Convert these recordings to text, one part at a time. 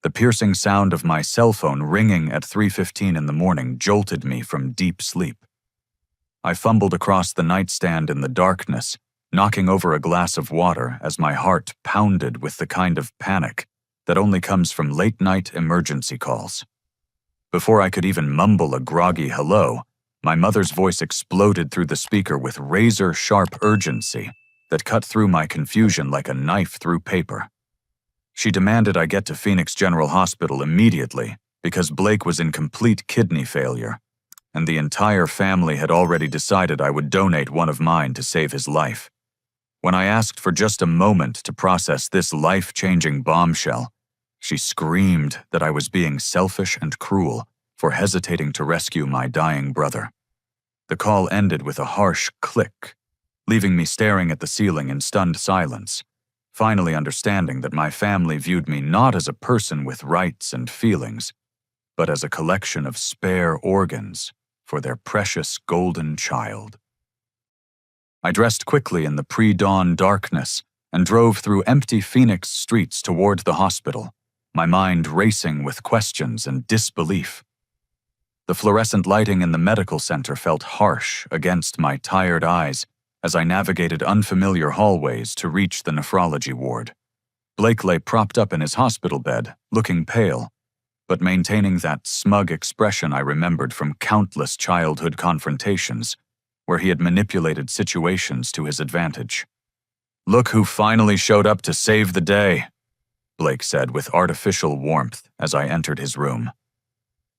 The piercing sound of my cell phone ringing at 3:15 in the morning jolted me from deep sleep. I fumbled across the nightstand in the darkness, knocking over a glass of water as my heart pounded with the kind of panic that only comes from late-night emergency calls. Before I could even mumble a groggy hello, my mother's voice exploded through the speaker with razor-sharp urgency that cut through my confusion like a knife through paper. She demanded I get to Phoenix General Hospital immediately because Blake was in complete kidney failure, and the entire family had already decided I would donate one of mine to save his life. When I asked for just a moment to process this life-changing bombshell, she screamed that I was being selfish and cruel for hesitating to rescue my dying brother. The call ended with a harsh click, leaving me staring at the ceiling in stunned silence, finally understanding that my family viewed me not as a person with rights and feelings, but as a collection of spare organs for their precious golden child. I dressed quickly in the pre-dawn darkness and drove through empty Phoenix streets toward the hospital, my mind racing with questions and disbelief. The fluorescent lighting in the medical center felt harsh against my tired eyes as I navigated unfamiliar hallways to reach the nephrology ward. Blake lay propped up in his hospital bed, looking pale, but maintaining that smug expression I remembered from countless childhood confrontations, where he had manipulated situations to his advantage. "Look who finally showed up to save the day," Blake said with artificial warmth as I entered his room.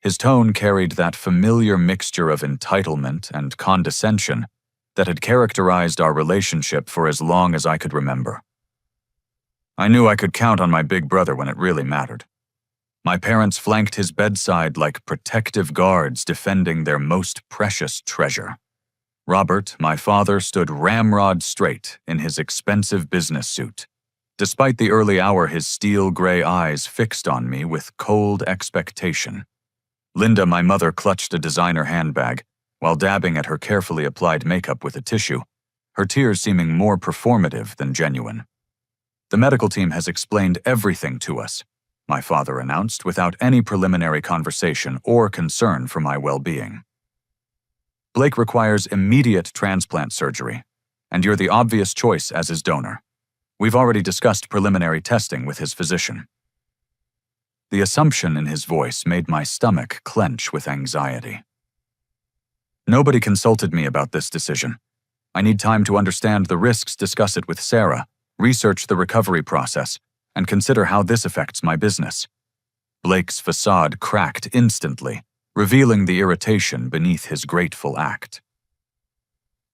His tone carried that familiar mixture of entitlement and condescension that had characterized our relationship for as long as I could remember. I knew I could count on my big brother when it really mattered. My parents flanked his bedside like protective guards defending their most precious treasure. Robert, my father, stood ramrod straight in his expensive business suit, despite the early hour his steel-gray eyes fixed on me with cold expectation. Linda, my mother, clutched a designer handbag while dabbing at her carefully applied makeup with a tissue, her tears seeming more performative than genuine. "The medical team has explained everything to us," my father announced without any preliminary conversation or concern for my well-being. "Blake requires immediate transplant surgery, and you're the obvious choice as his donor. We've already discussed preliminary testing with his physician." The assumption in his voice made my stomach clench with anxiety. "Nobody consulted me about this decision. I need time to understand the risks, discuss it with Sarah, research the recovery process, and consider how this affects my business." Blake's facade cracked instantly, revealing the irritation beneath his grateful act.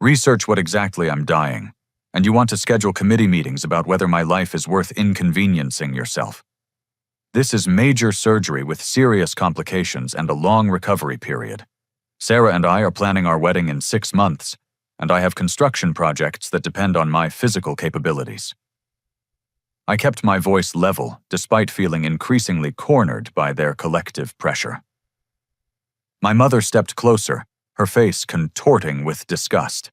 "Research what exactly I'm dying, and you want to schedule committee meetings about whether my life is worth inconveniencing yourself. This is major surgery with serious complications and a long recovery period. Sarah and I are planning our wedding in 6 months, and I have construction projects that depend on my physical capabilities." I kept my voice level despite feeling increasingly cornered by their collective pressure. My mother stepped closer, her face contorting with disgust.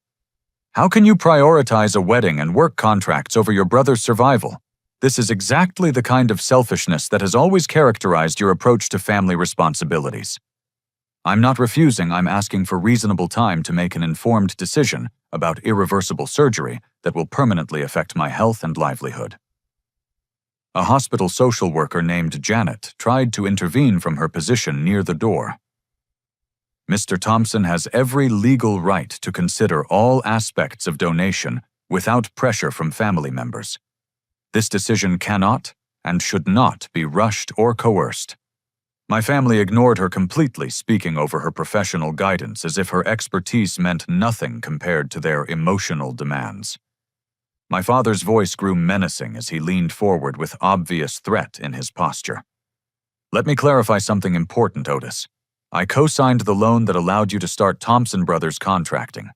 "How can you prioritize a wedding and work contracts over your brother's survival? This is exactly the kind of selfishness that has always characterized your approach to family responsibilities. I'm not refusing, I'm asking for reasonable time to make an informed decision about irreversible surgery that will permanently affect my health and livelihood." A hospital social worker named Janet tried to intervene from her position near the door. "Mr. Thompson has every legal right to consider all aspects of donation without pressure from family members. This decision cannot and should not be rushed or coerced." My family ignored her completely, speaking over her professional guidance as if her expertise meant nothing compared to their emotional demands. My father's voice grew menacing as he leaned forward with obvious threat in his posture. "Let me clarify something important, Otis. I co-signed the loan that allowed you to start Thompson Brothers contracting.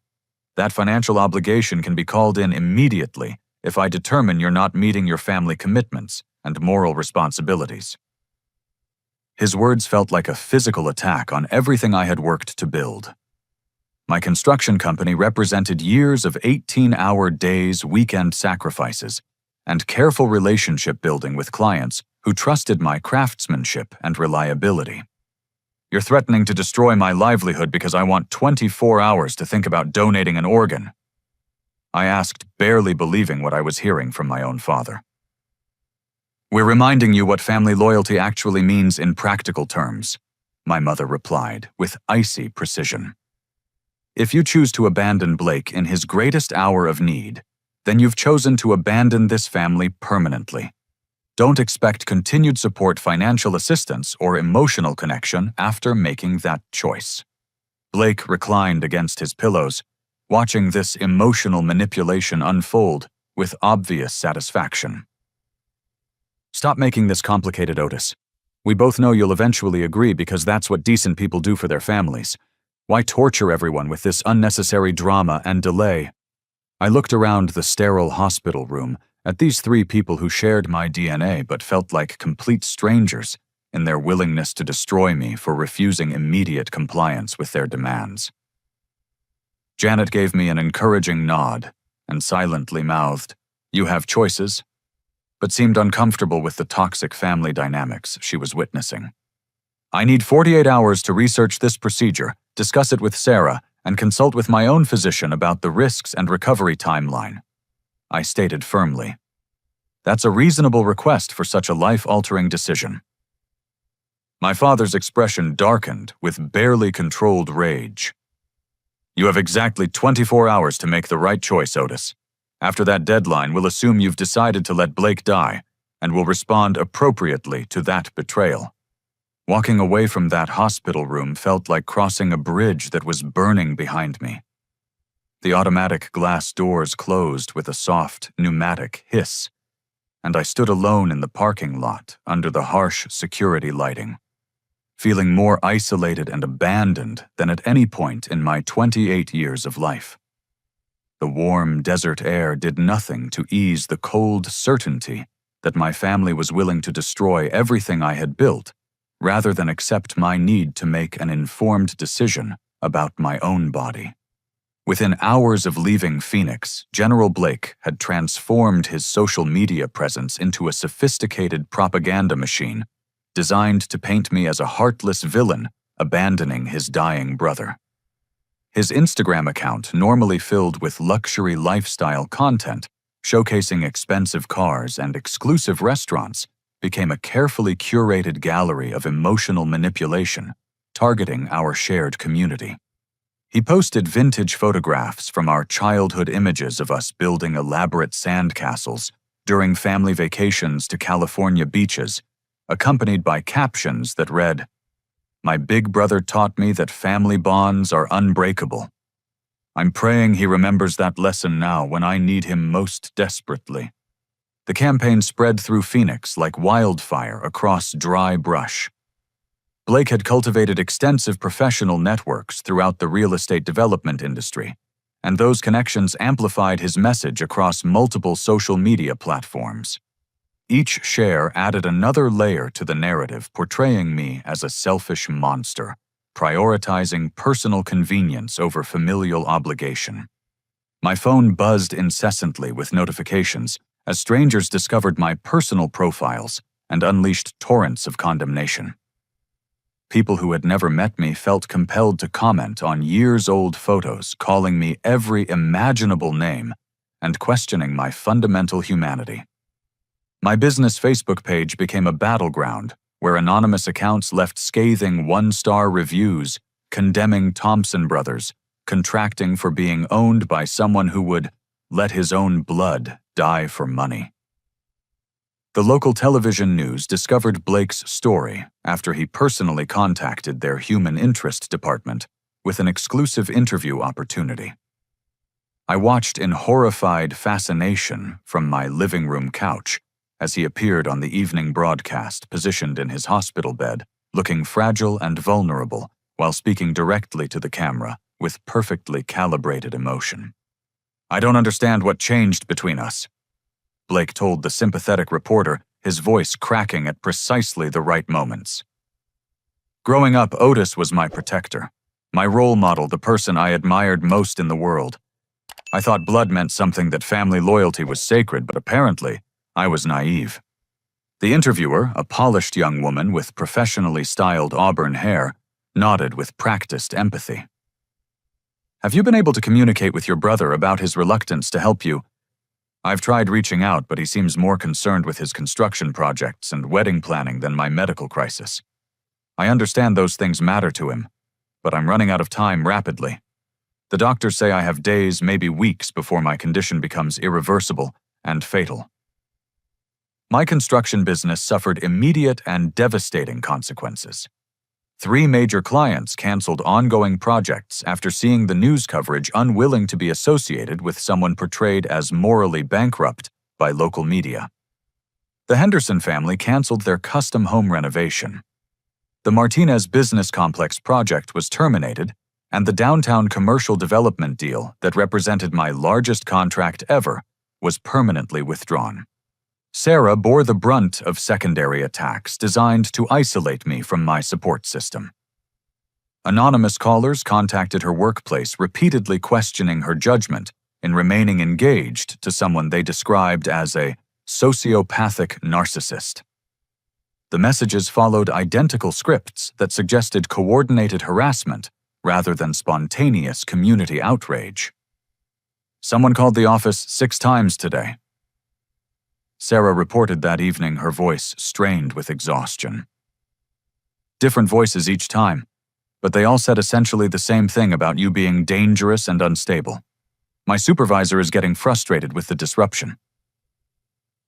That financial obligation can be called in immediately if I determine you're not meeting your family commitments and moral responsibilities." His words felt like a physical attack on everything I had worked to build. My construction company represented years of 18-hour days, weekend sacrifices, and careful relationship building with clients who trusted my craftsmanship and reliability. "You're threatening to destroy my livelihood because I want 24 hours to think about donating an organ," I asked, barely believing what I was hearing from my own father. "We're reminding you what family loyalty actually means in practical terms," my mother replied with icy precision. "If you choose to abandon Blake in his greatest hour of need, then you've chosen to abandon this family permanently. Don't expect continued support, financial assistance, or emotional connection after making that choice." Blake reclined against his pillows, watching this emotional manipulation unfold with obvious satisfaction. "Stop making this complicated, Otis. We both know you'll eventually agree because that's what decent people do for their families. Why torture everyone with this unnecessary drama and delay?" I looked around the sterile hospital room at these three people who shared my DNA but felt like complete strangers in their willingness to destroy me for refusing immediate compliance with their demands. Janet gave me an encouraging nod and silently mouthed, "You have choices," but seemed uncomfortable with the toxic family dynamics she was witnessing. "I need 48 hours to research this procedure, discuss it with Sarah, and consult with my own physician about the risks and recovery timeline," I stated firmly. "That's a reasonable request for such a life-altering decision." My father's expression darkened with barely controlled rage. "You have exactly 24 hours to make the right choice, Otis. After that deadline, we'll assume you've decided to let Blake die, and will respond appropriately to that betrayal." Walking away from that hospital room felt like crossing a bridge that was burning behind me. The automatic glass doors closed with a soft, pneumatic hiss, and I stood alone in the parking lot under the harsh security lighting, feeling more isolated and abandoned than at any point in my 28 years of life. The warm desert air did nothing to ease the cold certainty that my family was willing to destroy everything I had built rather than accept my need to make an informed decision about my own body. Within hours of leaving Phoenix, General Blake had transformed his social media presence into a sophisticated propaganda machine designed to paint me as a heartless villain abandoning his dying brother. His Instagram account, normally filled with luxury lifestyle content, showcasing expensive cars and exclusive restaurants, became a carefully curated gallery of emotional manipulation, targeting our shared community. He posted vintage photographs from our childhood images of us building elaborate sandcastles during family vacations to California beaches, accompanied by captions that read, "My big brother taught me that family bonds are unbreakable. I'm praying he remembers that lesson now when I need him most desperately." The campaign spread through Phoenix like wildfire across dry brush. Blake had cultivated extensive professional networks throughout the real estate development industry, and those connections amplified his message across multiple social media platforms. Each share added another layer to the narrative, portraying me as a selfish monster, prioritizing personal convenience over familial obligation. My phone buzzed incessantly with notifications as strangers discovered my personal profiles and unleashed torrents of condemnation. People who had never met me felt compelled to comment on years-old photos, calling me every imaginable name and questioning my fundamental humanity. My business Facebook page became a battleground where anonymous accounts left scathing one-star reviews condemning Thompson brothers, contracting for being owned by someone who would let his own blood die for money. The local television news discovered Blake's story after he personally contacted their human interest department with an exclusive interview opportunity. I watched in horrified fascination from my living room couch as he appeared on the evening broadcast, positioned in his hospital bed, looking fragile and vulnerable while speaking directly to the camera with perfectly calibrated emotion. "I don't understand what changed between us," Blake told the sympathetic reporter, his voice cracking at precisely the right moments. "Growing up, Otis was my protector, my role model, the person I admired most in the world. I thought blood meant something, that family loyalty was sacred, but apparently I was naive. The interviewer, a polished young woman with professionally styled auburn hair, nodded with practiced empathy. "Have you been able to communicate with your brother about his reluctance to help you?" "I've tried reaching out, but he seems more concerned with his construction projects and wedding planning than my medical crisis. I understand those things matter to him, but I'm running out of time rapidly. The doctors say I have days, maybe weeks, before my condition becomes irreversible and fatal." My construction business suffered immediate and devastating consequences. 3 major clients canceled ongoing projects after seeing the news coverage unwilling to be associated with someone portrayed as morally bankrupt by local media. The Henderson family canceled their custom home renovation. The Martinez Business Complex project was terminated, and the downtown commercial development deal that represented my largest contract ever was permanently withdrawn. Sarah bore the brunt of secondary attacks designed to isolate me from my support system. Anonymous callers contacted her workplace, repeatedly questioning her judgment in remaining engaged to someone they described as a sociopathic narcissist. The messages followed identical scripts that suggested coordinated harassment rather than spontaneous community outrage. "Someone called the office 6 times today." Sarah reported that evening, her voice strained with exhaustion. "Different voices each time, but they all said essentially the same thing about you being dangerous and unstable. My supervisor is getting frustrated with the disruption."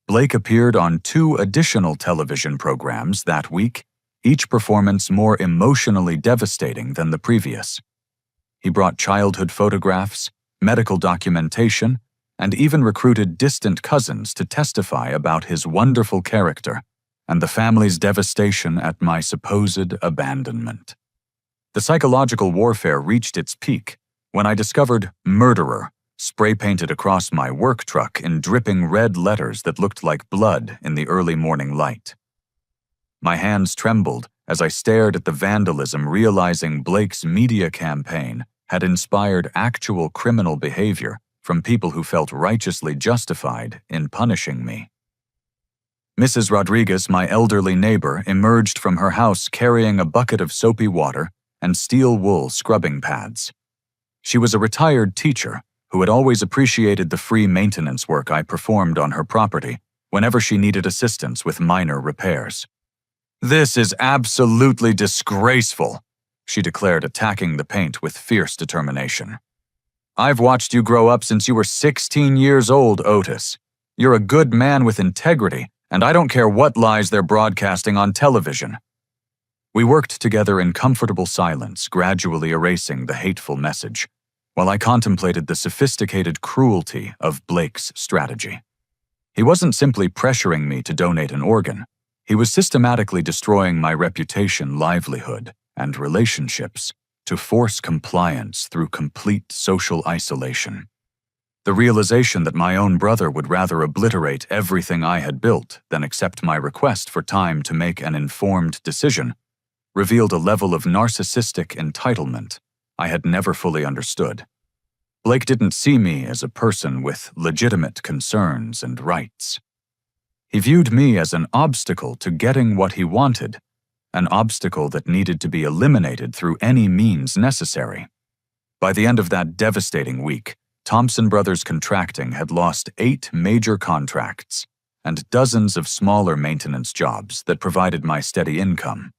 Blake appeared on 2 additional television programs that week, each performance more emotionally devastating than the previous. He brought childhood photographs, medical documentation, and even recruited distant cousins to testify about his wonderful character and the family's devastation at my supposed abandonment. The psychological warfare reached its peak when I discovered "murderer" spray-painted across my work truck in dripping red letters that looked like blood in the early morning light. My hands trembled as I stared at the vandalism, realizing Blake's media campaign had inspired actual criminal behavior from people who felt righteously justified in punishing me. Mrs. Rodriguez, my elderly neighbor, emerged from her house carrying a bucket of soapy water and steel wool scrubbing pads. She was a retired teacher who had always appreciated the free maintenance work I performed on her property whenever she needed assistance with minor repairs. "This is absolutely disgraceful," she declared, attacking the paint with fierce determination. "I've watched you grow up since you were 16 years old, Otis. You're a good man with integrity, and I don't care what lies they're broadcasting on television." We worked together in comfortable silence, gradually erasing the hateful message, while I contemplated the sophisticated cruelty of Blake's strategy. He wasn't simply pressuring me to donate an organ. He was systematically destroying my reputation, livelihood, and relationships to force compliance through complete social isolation. The realization that my own brother would rather obliterate everything I had built than accept my request for time to make an informed decision revealed a level of narcissistic entitlement I had never fully understood. Blake didn't see me as a person with legitimate concerns and rights. He viewed me as an obstacle to getting what he wanted, an obstacle that needed to be eliminated through any means necessary. By the end of that devastating week, Thompson Brothers Contracting had lost 8 major contracts and dozens of smaller maintenance jobs that provided my steady income.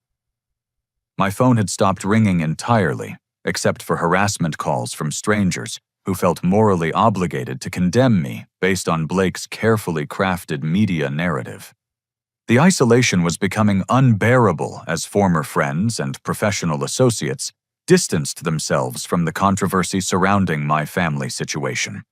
My phone had stopped ringing entirely, except for harassment calls from strangers who felt morally obligated to condemn me based on Blake's carefully crafted media narrative. The isolation was becoming unbearable as former friends and professional associates distanced themselves from the controversy surrounding my family situation.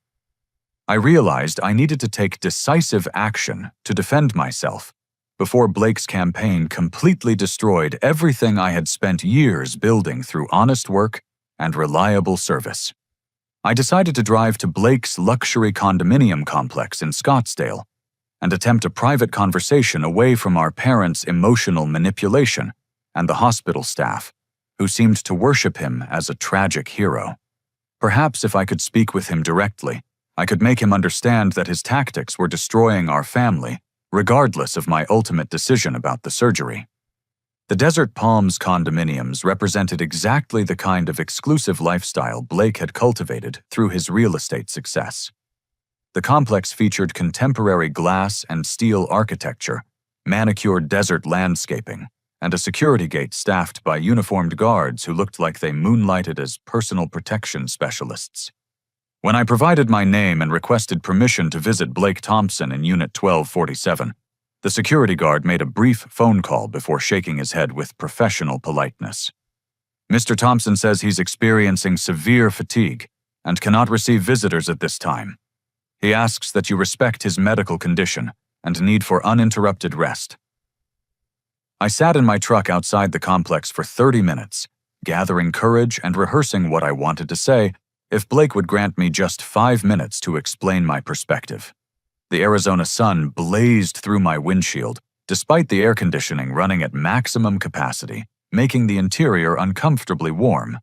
I realized I needed to take decisive action to defend myself before Blake's campaign completely destroyed everything I had spent years building through honest work and reliable service. I decided to drive to Blake's luxury condominium complex in Scottsdale and attempt a private conversation away from our parents' emotional manipulation and the hospital staff, who seemed to worship him as a tragic hero. Perhaps if I could speak with him directly, I could make him understand that his tactics were destroying our family regardless of my ultimate decision about the surgery. The Desert Palms condominiums represented exactly the kind of exclusive lifestyle Blake had cultivated through his real estate success. The complex featured contemporary glass and steel architecture, manicured desert landscaping, and a security gate staffed by uniformed guards who looked like they moonlighted as personal protection specialists. When I provided my name and requested permission to visit Blake Thompson in Unit 1247, the security guard made a brief phone call before shaking his head with professional politeness. "Mr. Thompson says he's experiencing severe fatigue and cannot receive visitors at this time. He asks that you respect his medical condition and need for uninterrupted rest." I sat in my truck outside the complex for 30 minutes, gathering courage and rehearsing what I wanted to say if Blake would grant me just 5 minutes to explain my perspective. The Arizona sun blazed through my windshield, despite the air conditioning running at maximum capacity, making the interior uncomfortably warm.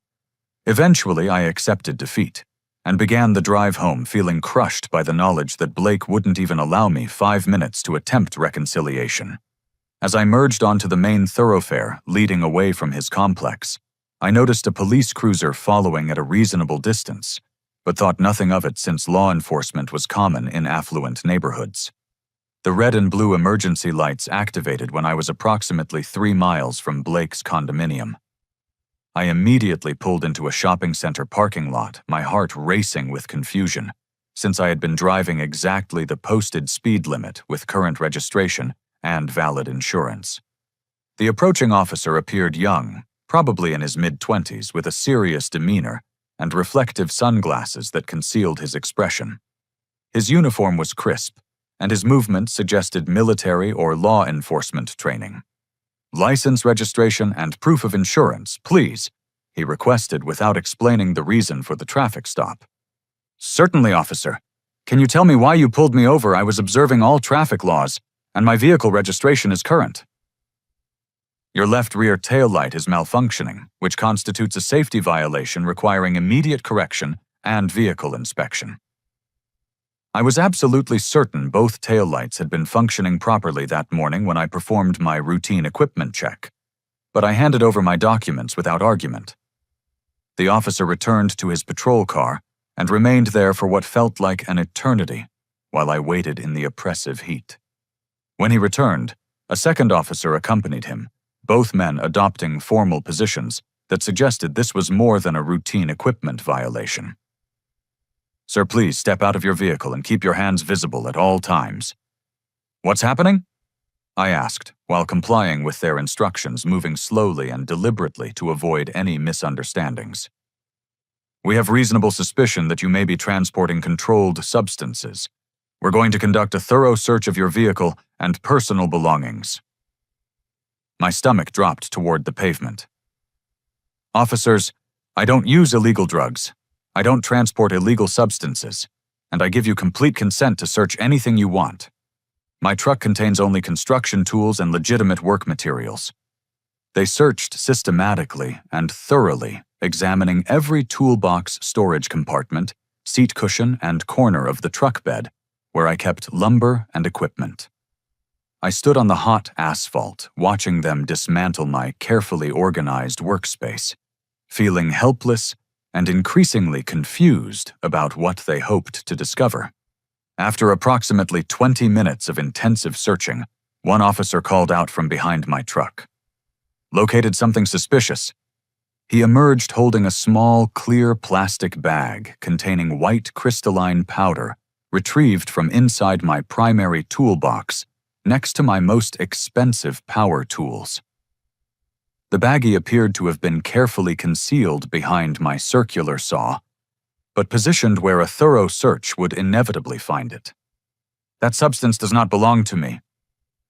Eventually, I accepted defeat and began the drive home feeling crushed by the knowledge that Blake wouldn't even allow me 5 minutes to attempt reconciliation. As I merged onto the main thoroughfare leading away from his complex, I noticed a police cruiser following at a reasonable distance, but thought nothing of it since law enforcement was common in affluent neighborhoods. The red and blue emergency lights activated when I was approximately 3 miles from Blake's condominium. I immediately pulled into a shopping center parking lot, my heart racing with confusion, since I had been driving exactly the posted speed limit with current registration and valid insurance. The approaching officer appeared young, probably in his mid-20s, with a serious demeanor and reflective sunglasses that concealed his expression. His uniform was crisp, and his movement suggested military or law enforcement training. "License registration and proof of insurance, please," he requested without explaining the reason for the traffic stop. "Certainly, officer. Can you tell me why you pulled me over? I was observing all traffic laws, and my vehicle registration is current." "Your left rear tail light is malfunctioning, which constitutes a safety violation requiring immediate correction and vehicle inspection." I was absolutely certain both tail lights had been functioning properly that morning when I performed my routine equipment check, but I handed over my documents without argument. The officer returned to his patrol car and remained there for what felt like an eternity while I waited in the oppressive heat. When he returned, a second officer accompanied him, both men adopting formal positions that suggested this was more than a routine equipment violation. "Sir, please step out of your vehicle and keep your hands visible at all times." "What's happening?" I asked, while complying with their instructions, moving slowly and deliberately to avoid any misunderstandings. "We have reasonable suspicion that you may be transporting controlled substances. We're going to conduct a thorough search of your vehicle and personal belongings." My stomach dropped toward the pavement. "Officers, I don't use illegal drugs. I don't transport illegal substances, and I give you complete consent to search anything you want. My truck contains only construction tools and legitimate work materials." They searched systematically and thoroughly, examining every toolbox, storage compartment, seat cushion, and corner of the truck bed, where I kept lumber and equipment. I stood on the hot asphalt, watching them dismantle my carefully organized workspace, feeling helpless and increasingly confused about what they hoped to discover. After approximately 20 minutes of intensive searching, one officer called out from behind my truck. "Located something suspicious." He emerged holding a small, clear plastic bag containing white crystalline powder retrieved from inside my primary toolbox next to my most expensive power tools. The baggie appeared to have been carefully concealed behind my circular saw, but positioned where a thorough search would inevitably find it. "That substance does not belong to me,"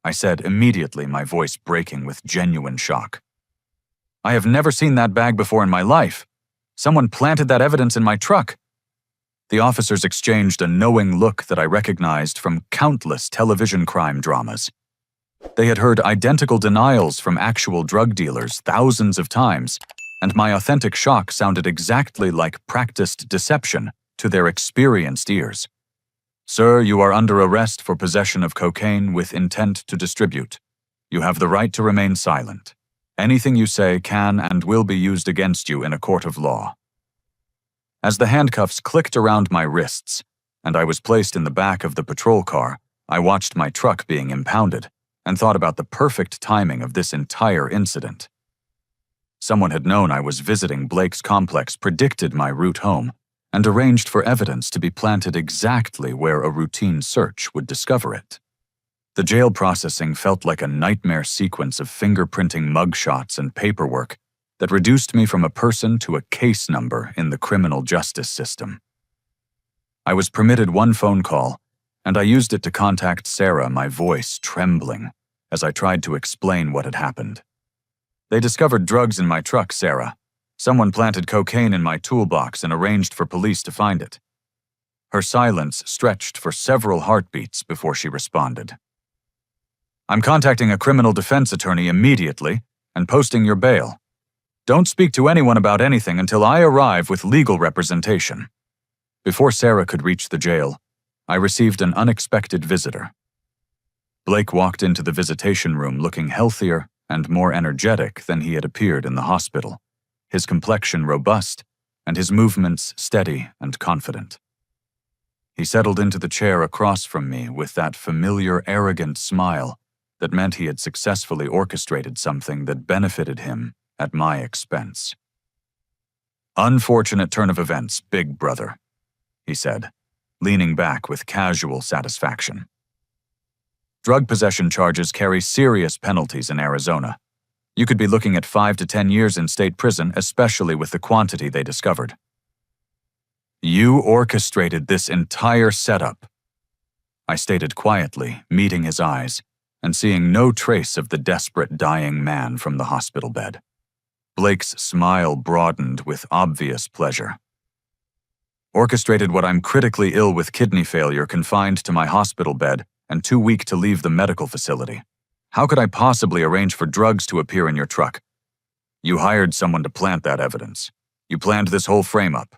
I said immediately, my voice breaking with genuine shock. "I have never seen that bag before in my life. Someone planted that evidence in my truck." The officers exchanged a knowing look that I recognized from countless television crime dramas. They had heard identical denials from actual drug dealers thousands of times, and my authentic shock sounded exactly like practiced deception to their experienced ears. Sir, you are under arrest for possession of cocaine with intent to distribute. You have the right to remain silent. Anything you say can and will be used against you in a court of law. As the handcuffs clicked around my wrists, and I was placed in the back of the patrol car, I watched my truck being impounded and thought about the perfect timing of this entire incident. Someone had known I was visiting Blake's complex, predicted my route home, and arranged for evidence to be planted exactly where a routine search would discover it. The jail processing felt like a nightmare sequence of fingerprinting mugshots and paperwork that reduced me from a person to a case number in the criminal justice system. I was permitted one phone call, and I used it to contact Sarah, my voice trembling, as I tried to explain what had happened. They discovered drugs in my truck, Sarah. Someone planted cocaine in my toolbox and arranged for police to find it. Her silence stretched for several heartbeats before she responded. I'm contacting a criminal defense attorney immediately and posting your bail. Don't speak to anyone about anything until I arrive with legal representation. Before Sarah could reach the jail, I received an unexpected visitor. Blake walked into the visitation room looking healthier and more energetic than he had appeared in the hospital, his complexion robust and his movements steady and confident. He settled into the chair across from me with that familiar, arrogant smile that meant he had successfully orchestrated something that benefited him at my expense. Unfortunate turn of events, big brother, he said, leaning back with casual satisfaction. Drug possession charges carry serious penalties in Arizona. You could be looking at 5 to 10 years in state prison, especially with the quantity they discovered. You orchestrated this entire setup, I stated quietly, meeting his eyes, and seeing no trace of the desperate dying man from the hospital bed. Blake's smile broadened with obvious pleasure. Orchestrated what I'm critically ill with kidney failure, confined to my hospital bed, and too weak to leave the medical facility. How could I possibly arrange for drugs to appear in your truck? You hired someone to plant that evidence. You planned this whole frame-up.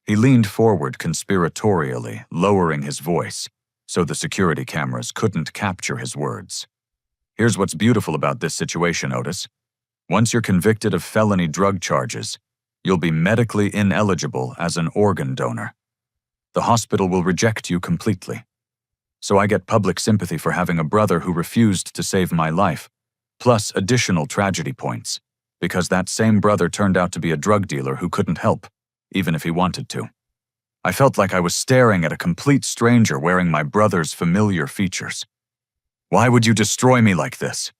He leaned forward conspiratorially, lowering his voice, so the security cameras couldn't capture his words. Here's what's beautiful about this situation, Otis. Once you're convicted of felony drug charges, you'll be medically ineligible as an organ donor. The hospital will reject you completely. So I get public sympathy for having a brother who refused to save my life, plus additional tragedy points, because that same brother turned out to be a drug dealer who couldn't help, even if he wanted to. I felt like I was staring at a complete stranger wearing my brother's familiar features. Why would you destroy me like this?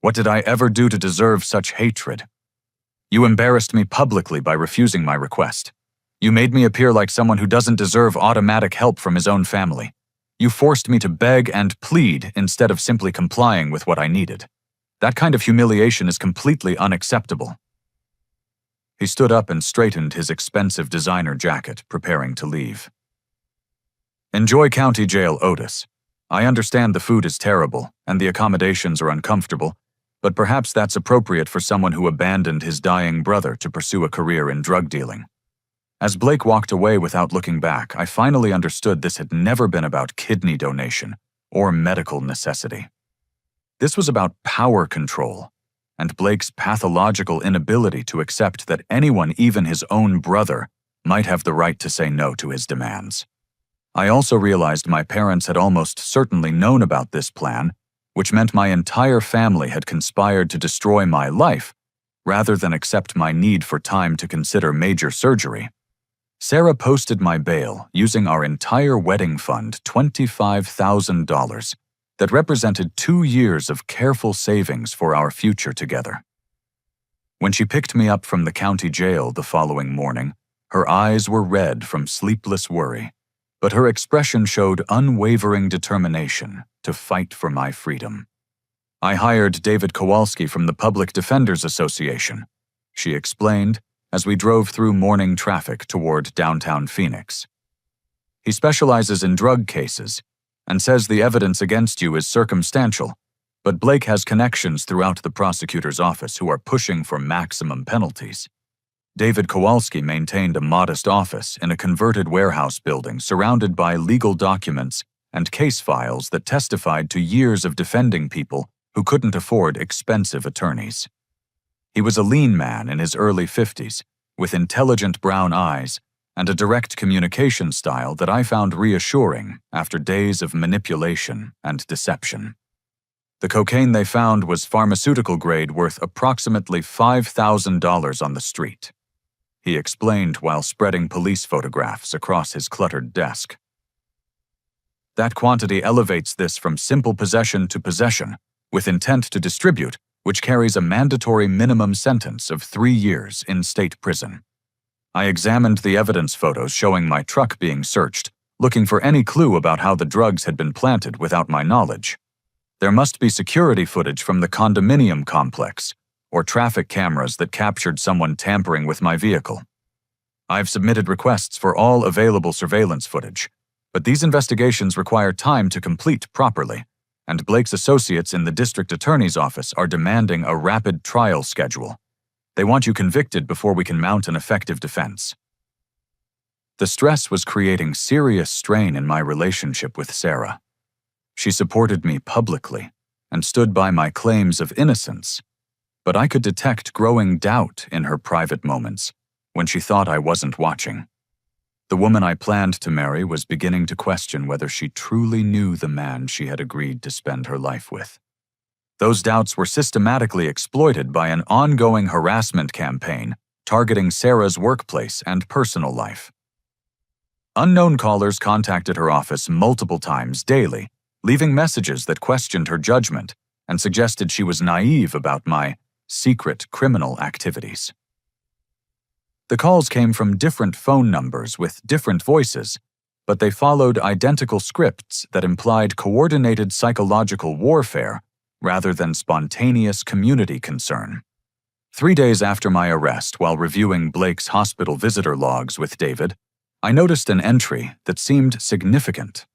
What did I ever do to deserve such hatred? You embarrassed me publicly by refusing my request. You made me appear like someone who doesn't deserve automatic help from his own family. You forced me to beg and plead instead of simply complying with what I needed. That kind of humiliation is completely unacceptable. He stood up and straightened his expensive designer jacket, preparing to leave. Enjoy county jail, Otis. I understand the food is terrible and the accommodations are uncomfortable, but perhaps that's appropriate for someone who abandoned his dying brother to pursue a career in drug dealing. As Blake walked away without looking back, I finally understood this had never been about kidney donation or medical necessity. This was about power control, and Blake's pathological inability to accept that anyone, even his own brother, might have the right to say no to his demands. I also realized my parents had almost certainly known about this plan, which meant my entire family had conspired to destroy my life, rather than accept my need for time to consider major surgery. Sarah posted my bail using our entire wedding fund, $25,000, that represented 2 years of careful savings for our future together. When she picked me up from the county jail the following morning, her eyes were red from sleepless worry, but her expression showed unwavering determination to fight for my freedom. I hired David Kowalski from the Public Defenders Association, she explained as we drove through morning traffic toward downtown Phoenix. He specializes in drug cases and says the evidence against you is circumstantial, but Blake has connections throughout the prosecutor's office who are pushing for maximum penalties. David Kowalski maintained a modest office in a converted warehouse building surrounded by legal documents and case files that testified to years of defending people who couldn't afford expensive attorneys. He was a lean man in his early 50s, with intelligent brown eyes and a direct communication style that I found reassuring after days of manipulation and deception. The cocaine they found was pharmaceutical grade worth approximately $5,000 on the street, he explained while spreading police photographs across his cluttered desk. That quantity elevates this from simple possession to possession, with intent to distribute, which carries a mandatory minimum sentence of 3 years in state prison. I examined the evidence photos showing my truck being searched, looking for any clue about how the drugs had been planted without my knowledge. There must be security footage from the condominium complex, or traffic cameras that captured someone tampering with my vehicle. I've submitted requests for all available surveillance footage, but these investigations require time to complete properly, and Blake's associates in the district attorney's office are demanding a rapid trial schedule. They want you convicted before we can mount an effective defense. The stress was creating serious strain in my relationship with Sarah. She supported me publicly and stood by my claims of innocence, but I could detect growing doubt in her private moments when she thought I wasn't watching. The woman I planned to marry was beginning to question whether she truly knew the man she had agreed to spend her life with. Those doubts were systematically exploited by an ongoing harassment campaign targeting Sarah's workplace and personal life. Unknown callers contacted her office multiple times daily, leaving messages that questioned her judgment and suggested she was naive about my secret criminal activities. The calls came from different phone numbers with different voices, but they followed identical scripts that implied coordinated psychological warfare rather than spontaneous community concern. 3 days after my arrest, while reviewing Blake's hospital visitor logs with David, I noticed an entry that seemed significant.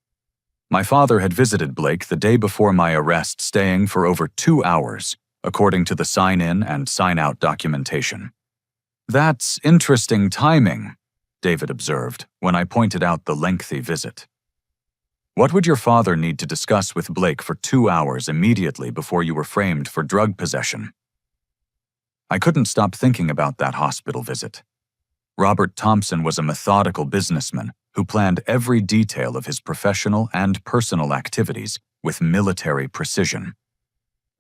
My father had visited Blake the day before my arrest, staying for over 2 hours, according to the sign-in and sign-out documentation. "That's interesting timing," David observed when I pointed out the lengthy visit. "What would your father need to discuss with Blake for 2 hours immediately before you were framed for drug possession?" I couldn't stop thinking about that hospital visit. Robert Thompson was a methodical businessman who planned every detail of his professional and personal activities with military precision.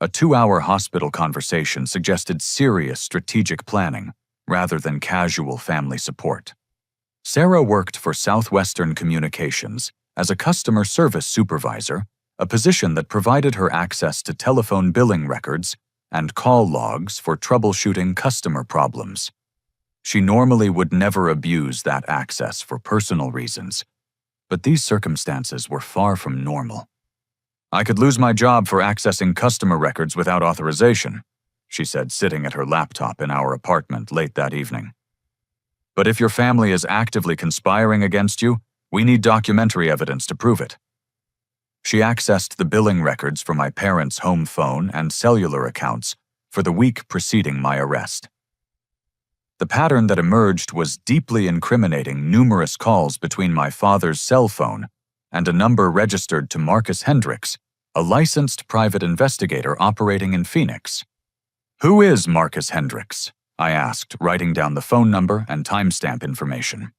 A 2-hour hospital conversation suggested serious strategic planning rather than casual family support. Sarah worked for Southwestern Communications as a customer service supervisor, a position that provided her access to telephone billing records and call logs for troubleshooting customer problems. She normally would never abuse that access for personal reasons, but these circumstances were far from normal. "I could lose my job for accessing customer records without authorization," she said, sitting at her laptop in our apartment late that evening. "But if your family is actively conspiring against you, we need documentary evidence to prove it." She accessed the billing records for my parents' home phone and cellular accounts for the week preceding my arrest. The pattern that emerged was deeply incriminating numerous calls between my father's cell phone and a number registered to Marcus Hendricks, a licensed private investigator operating in Phoenix. "Who is Marcus Hendricks?" I asked, writing down the phone number and timestamp information.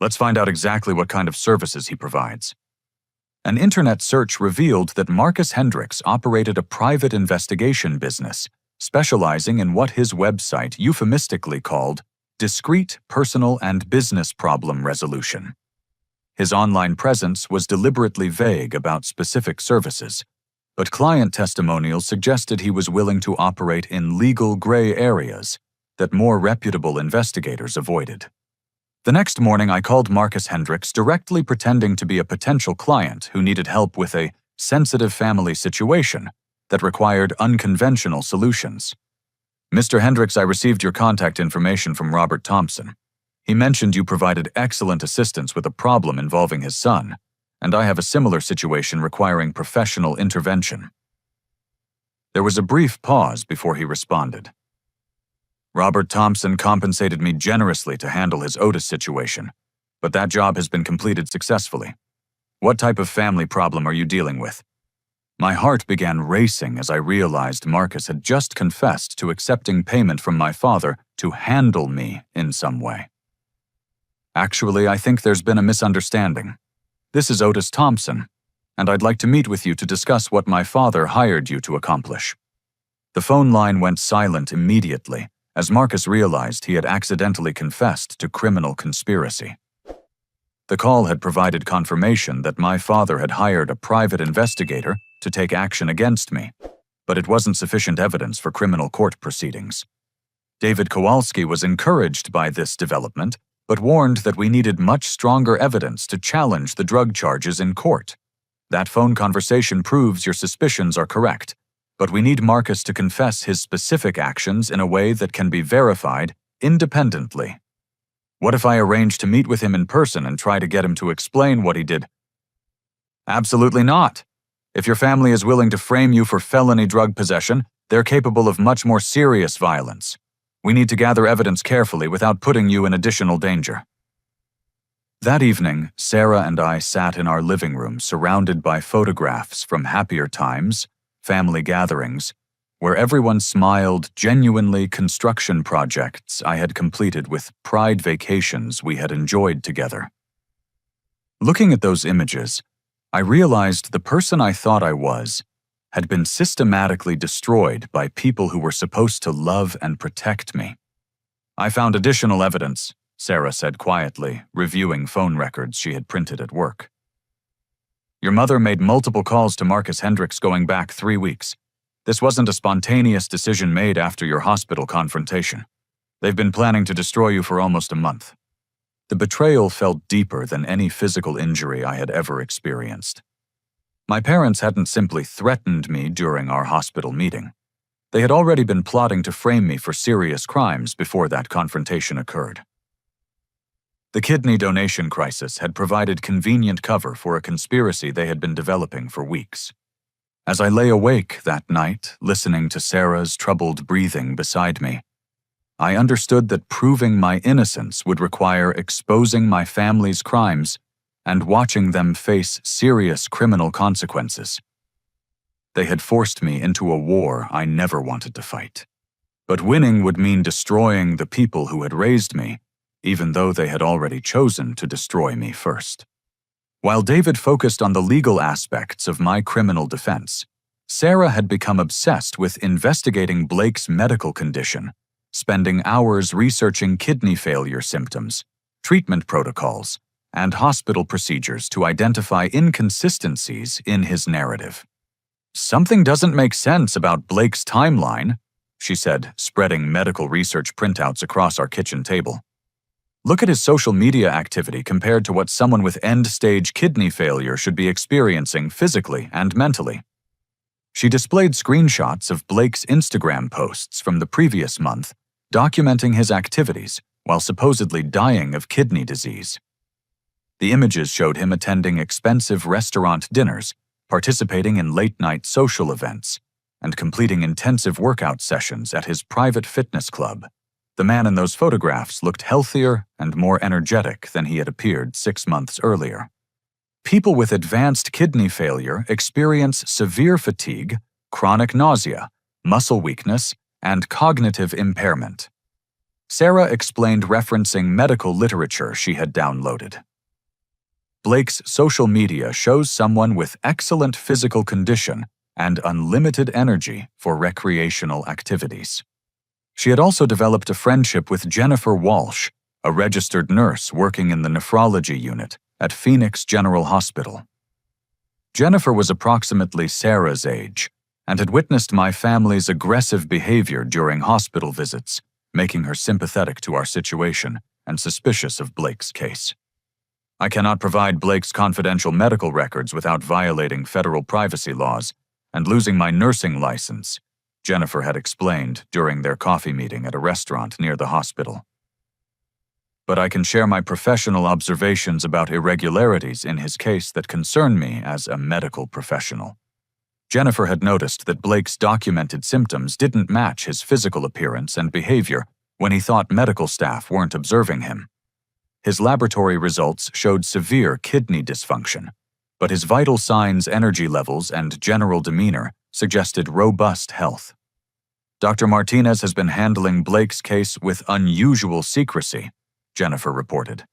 "Let's find out exactly what kind of services he provides." An internet search revealed that Marcus Hendricks operated a private investigation business, specializing in what his website euphemistically called discrete personal and business problem resolution. His online presence was deliberately vague about specific services, but client testimonials suggested he was willing to operate in legal gray areas that more reputable investigators avoided. The next morning, I called Marcus Hendricks directly, pretending to be a potential client who needed help with a sensitive family situation that required unconventional solutions. "Mr. Hendricks, I received your contact information from Robert Thompson. He mentioned you provided excellent assistance with a problem involving his son, and I have a similar situation requiring professional intervention." There was a brief pause before he responded. Robert Thompson compensated me generously to handle his Otis situation, but that job has been completed successfully. What type of family problem are you dealing with? My heart began racing as I realized Marcus had just confessed to accepting payment from my father to handle me in some way. Actually, I think there's been a misunderstanding. This is Otis Thompson, and I'd like to meet with you to discuss what my father hired you to accomplish. The phone line went silent immediately as Marcus realized he had accidentally confessed to criminal conspiracy. The call had provided confirmation that my father had hired a private investigator to take action against me, but it wasn't sufficient evidence for criminal court proceedings. David Kowalski was encouraged by this development, but warned that we needed much stronger evidence to challenge the drug charges in court. That phone conversation proves your suspicions are correct, but we need Marcus to confess his specific actions in a way that can be verified independently. What if I arrange to meet with him in person and try to get him to explain what he did? Absolutely not. If your family is willing to frame you for felony drug possession, they're capable of much more serious violence. We need to gather evidence carefully without putting you in additional danger. That evening, Sarah and I sat in our living room surrounded by photographs from happier times, family gatherings, where everyone smiled genuinely construction projects I had completed with pride vacations we had enjoyed together. Looking at those images, I realized the person I thought I was had been systematically destroyed by people who were supposed to love and protect me. I found additional evidence, Sarah said quietly, reviewing phone records she had printed at work. Your mother made multiple calls to Marcus Hendricks going back 3 weeks. This wasn't a spontaneous decision made after your hospital confrontation. They've been planning to destroy you for almost a month. The betrayal felt deeper than any physical injury I had ever experienced. My parents hadn't simply threatened me during our hospital meeting. They had already been plotting to frame me for serious crimes before that confrontation occurred. The kidney donation crisis had provided convenient cover for a conspiracy they had been developing for weeks. As I lay awake that night, listening to Sarah's troubled breathing beside me, I understood that proving my innocence would require exposing my family's crimes and watching them face serious criminal consequences. They had forced me into a war I never wanted to fight. But winning would mean destroying the people who had raised me, even though they had already chosen to destroy me first. While David focused on the legal aspects of my criminal defense, Sarah had become obsessed with investigating Blake's medical condition, spending hours researching kidney failure symptoms, treatment protocols, and hospital procedures to identify inconsistencies in his narrative. Something doesn't make sense about Blake's timeline, she said, spreading medical research printouts across our kitchen table. Look at his social media activity compared to what someone with end-stage kidney failure should be experiencing physically and mentally. She displayed screenshots of Blake's Instagram posts from the previous month, documenting his activities while supposedly dying of kidney disease. The images showed him attending expensive restaurant dinners, participating in late-night social events, and completing intensive workout sessions at his private fitness club. The man in those photographs looked healthier and more energetic than he had appeared 6 months earlier. People with advanced kidney failure experience severe fatigue, chronic nausea, muscle weakness, and cognitive impairment. Sarah explained, referencing medical literature she had downloaded. Blake's social media shows someone with excellent physical condition and unlimited energy for recreational activities. She had also developed a friendship with Jennifer Walsh, a registered nurse working in the nephrology unit at Phoenix General Hospital. Jennifer was approximately Sarah's age and had witnessed my family's aggressive behavior during hospital visits, making her sympathetic to our situation and suspicious of Blake's case. I cannot provide Blake's confidential medical records without violating federal privacy laws and losing my nursing license, Jennifer had explained during their coffee meeting at a restaurant near the hospital. But I can share my professional observations about irregularities in his case that concern me as a medical professional. Jennifer had noticed that Blake's documented symptoms didn't match his physical appearance and behavior when he thought medical staff weren't observing him. His laboratory results showed severe kidney dysfunction, but his vital signs, energy levels, and general demeanor suggested robust health. Dr. Martinez has been handling Blake's case with unusual secrecy, Jennifer reported.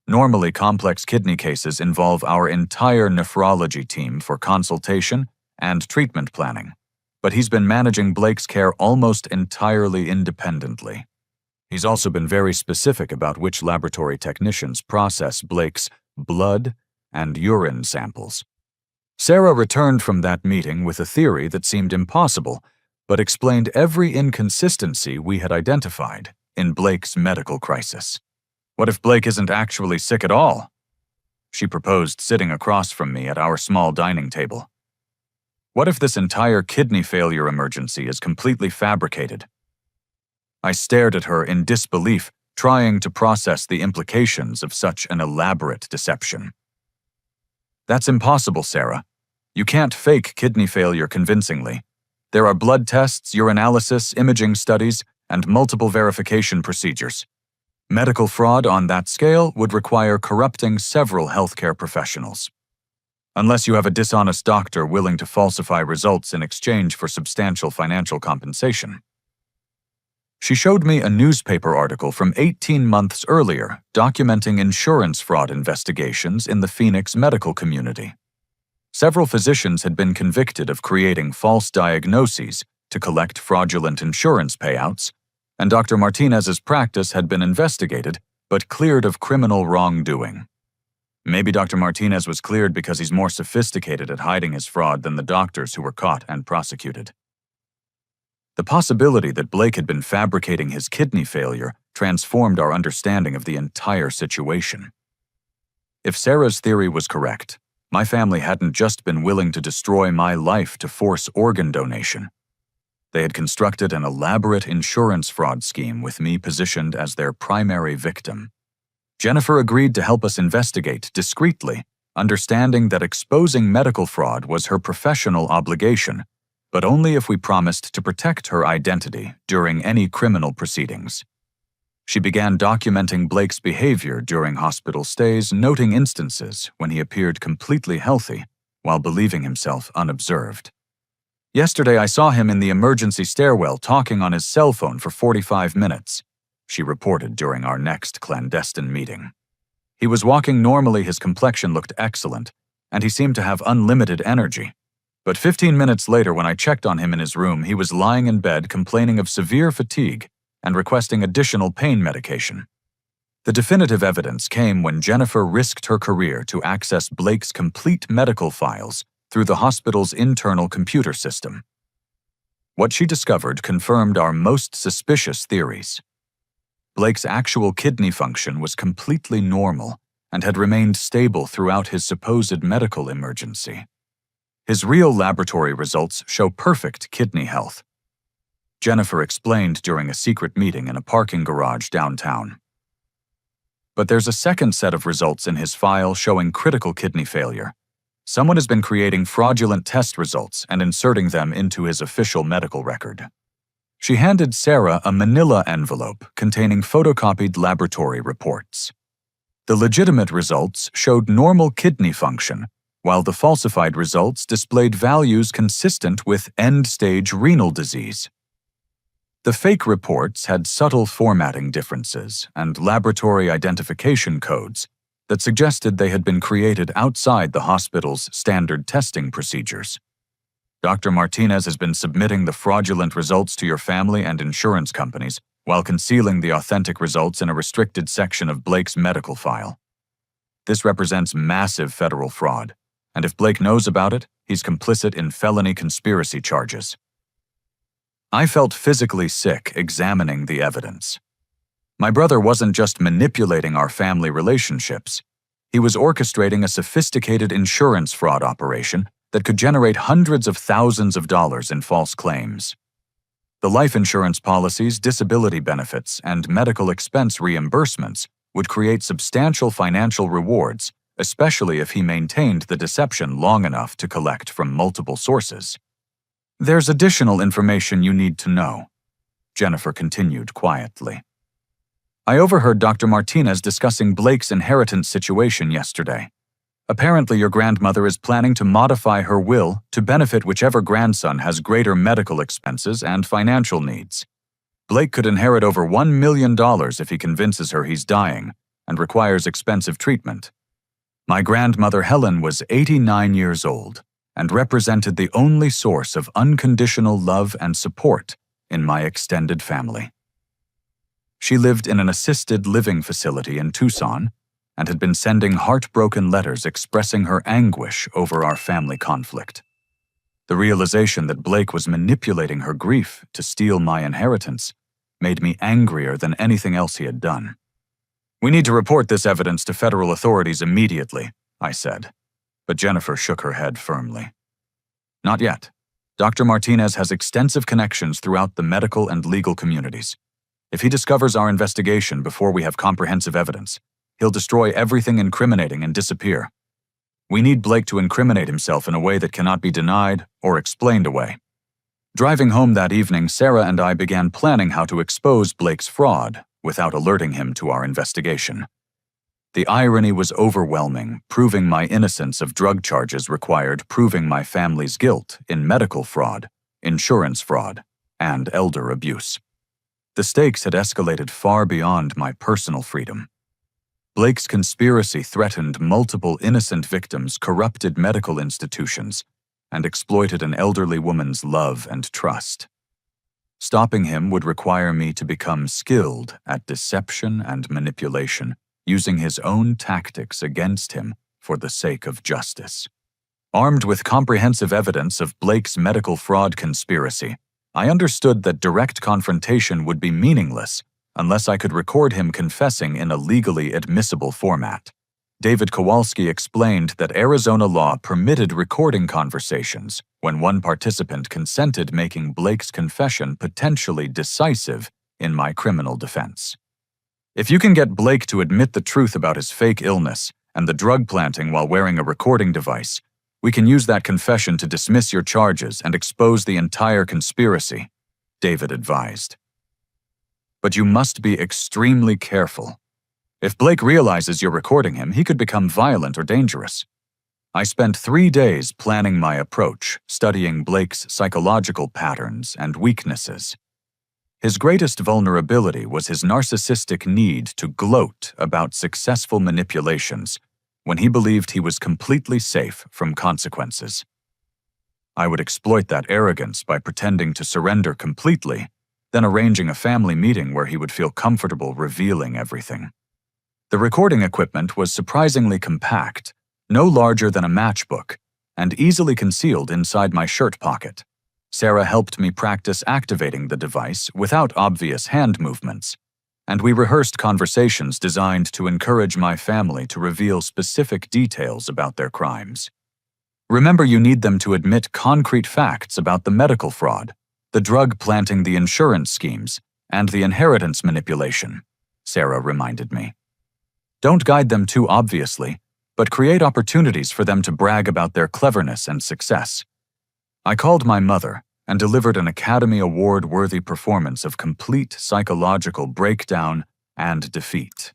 Normally, complex kidney cases involve our entire nephrology team for consultation and treatment planning, but he's been managing Blake's care almost entirely independently. He's also been very specific about which laboratory technicians process Blake's blood and urine samples. Sarah returned from that meeting with a theory that seemed impossible, but explained every inconsistency we had identified in Blake's medical crisis. What if Blake isn't actually sick at all? She proposed, sitting across from me at our small dining table. What if this entire kidney failure emergency is completely fabricated? I stared at her in disbelief, trying to process the implications of such an elaborate deception. That's impossible, Sarah. You can't fake kidney failure convincingly. There are blood tests, urinalysis, imaging studies, and multiple verification procedures. Medical fraud on that scale would require corrupting several healthcare professionals. Unless you have a dishonest doctor willing to falsify results in exchange for substantial financial compensation. She showed me a newspaper article from 18 months earlier documenting insurance fraud investigations in the Phoenix medical community. Several physicians had been convicted of creating false diagnoses to collect fraudulent insurance payouts, and Dr. Martinez's practice had been investigated but cleared of criminal wrongdoing. Maybe Dr. Martinez was cleared because he's more sophisticated at hiding his fraud than the doctors who were caught and prosecuted. The possibility that Blake had been fabricating his kidney failure transformed our understanding of the entire situation. If Sarah's theory was correct, my family hadn't just been willing to destroy my life to force organ donation. They had constructed an elaborate insurance fraud scheme with me positioned as their primary victim. Jennifer agreed to help us investigate discreetly, understanding that exposing medical fraud was her professional obligation, but only if we promised to protect her identity during any criminal proceedings. She began documenting Blake's behavior during hospital stays, noting instances when he appeared completely healthy while believing himself unobserved. Yesterday, I saw him in the emergency stairwell talking on his cell phone for 45 minutes, she reported during our next clandestine meeting. He was walking normally, his complexion looked excellent, and he seemed to have unlimited energy. But 15 minutes later, when I checked on him in his room, he was lying in bed complaining of severe fatigue and requesting additional pain medication. The definitive evidence came when Jennifer risked her career to access Blake's complete medical files through the hospital's internal computer system. What she discovered confirmed our most suspicious theories. Blake's actual kidney function was completely normal and had remained stable throughout his supposed medical emergency. His real laboratory results show perfect kidney health. Jennifer explained during a secret meeting in a parking garage downtown. But there's a second set of results in his file showing critical kidney failure. Someone has been creating fraudulent test results and inserting them into his official medical record. She handed Sarah a manila envelope containing photocopied laboratory reports. The legitimate results showed normal kidney function, while the falsified results displayed values consistent with end-stage renal disease. The fake reports had subtle formatting differences and laboratory identification codes that suggested they had been created outside the hospital's standard testing procedures. Dr. Martinez has been submitting the fraudulent results to your family and insurance companies while concealing the authentic results in a restricted section of Blake's medical file. This represents massive federal fraud, and if Blake knows about it, he's complicit in felony conspiracy charges. I felt physically sick examining the evidence. My brother wasn't just manipulating our family relationships. He was orchestrating a sophisticated insurance fraud operation that could generate hundreds of thousands of dollars in false claims. The life insurance policies, disability benefits, and medical expense reimbursements would create substantial financial rewards, especially if he maintained the deception long enough to collect from multiple sources. There's additional information you need to know. Jennifer continued quietly. I overheard Dr. Martinez discussing Blake's inheritance situation yesterday. Apparently, your grandmother is planning to modify her will to benefit whichever grandson has greater medical expenses and financial needs. Blake could inherit over $1 million if he convinces her he's dying and requires expensive treatment. My grandmother Helen was 89 years old and represented the only source of unconditional love and support in my extended family. She lived in an assisted living facility in Tucson and had been sending heartbroken letters expressing her anguish over our family conflict. The realization that Blake was manipulating her grief to steal my inheritance made me angrier than anything else he had done. We need to report this evidence to federal authorities immediately, I said, but Jennifer shook her head firmly. Not yet. Dr. Martinez has extensive connections throughout the medical and legal communities. If he discovers our investigation before we have comprehensive evidence, he'll destroy everything incriminating and disappear. We need Blake to incriminate himself in a way that cannot be denied or explained away. Driving home that evening, Sarah and I began planning how to expose Blake's fraud without alerting him to our investigation. The irony was overwhelming. Proving my innocence of drug charges required proving my family's guilt in medical fraud, insurance fraud, and elder abuse. The stakes had escalated far beyond my personal freedom. Blake's conspiracy threatened multiple innocent victims, corrupted medical institutions, and exploited an elderly woman's love and trust. Stopping him would require me to become skilled at deception and manipulation, using his own tactics against him for the sake of justice. Armed with comprehensive evidence of Blake's medical fraud conspiracy, I understood that direct confrontation would be meaningless unless I could record him confessing in a legally admissible format. David Kowalski explained that Arizona law permitted recording conversations when one participant consented, making Blake's confession potentially decisive in my criminal defense. If you can get Blake to admit the truth about his fake illness and the drug planting while wearing a recording device, we can use that confession to dismiss your charges and expose the entire conspiracy, David advised. But you must be extremely careful. If Blake realizes you're recording him, he could become violent or dangerous. I spent 3 days planning my approach, studying Blake's psychological patterns and weaknesses. His greatest vulnerability was his narcissistic need to gloat about successful manipulations when he believed he was completely safe from consequences. I would exploit that arrogance by pretending to surrender completely, then arranging a family meeting where he would feel comfortable revealing everything. The recording equipment was surprisingly compact, no larger than a matchbook, and easily concealed inside my shirt pocket. Sarah helped me practice activating the device without obvious hand movements, and we rehearsed conversations designed to encourage my family to reveal specific details about their crimes. Remember, you need them to admit concrete facts about the medical fraud, the drug planting, the insurance schemes, and the inheritance manipulation, Sarah reminded me. Don't guide them too obviously, but create opportunities for them to brag about their cleverness and success. I called my mother and delivered an Academy Award-worthy performance of complete psychological breakdown and defeat.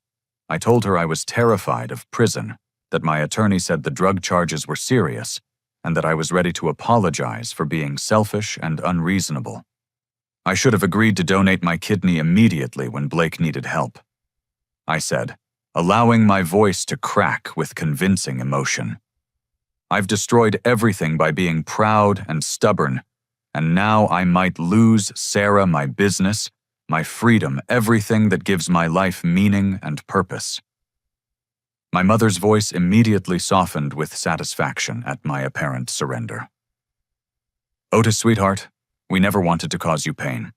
I told her I was terrified of prison, that my attorney said the drug charges were serious, and that I was ready to apologize for being selfish and unreasonable. I should have agreed to donate my kidney immediately when Blake needed help, I said, allowing my voice to crack with convincing emotion. I've destroyed everything by being proud and stubborn, and now I might lose Sarah, my business, my freedom, everything that gives my life meaning and purpose. My mother's voice immediately softened with satisfaction at my apparent surrender. Otis, sweetheart, we never wanted to cause you pain.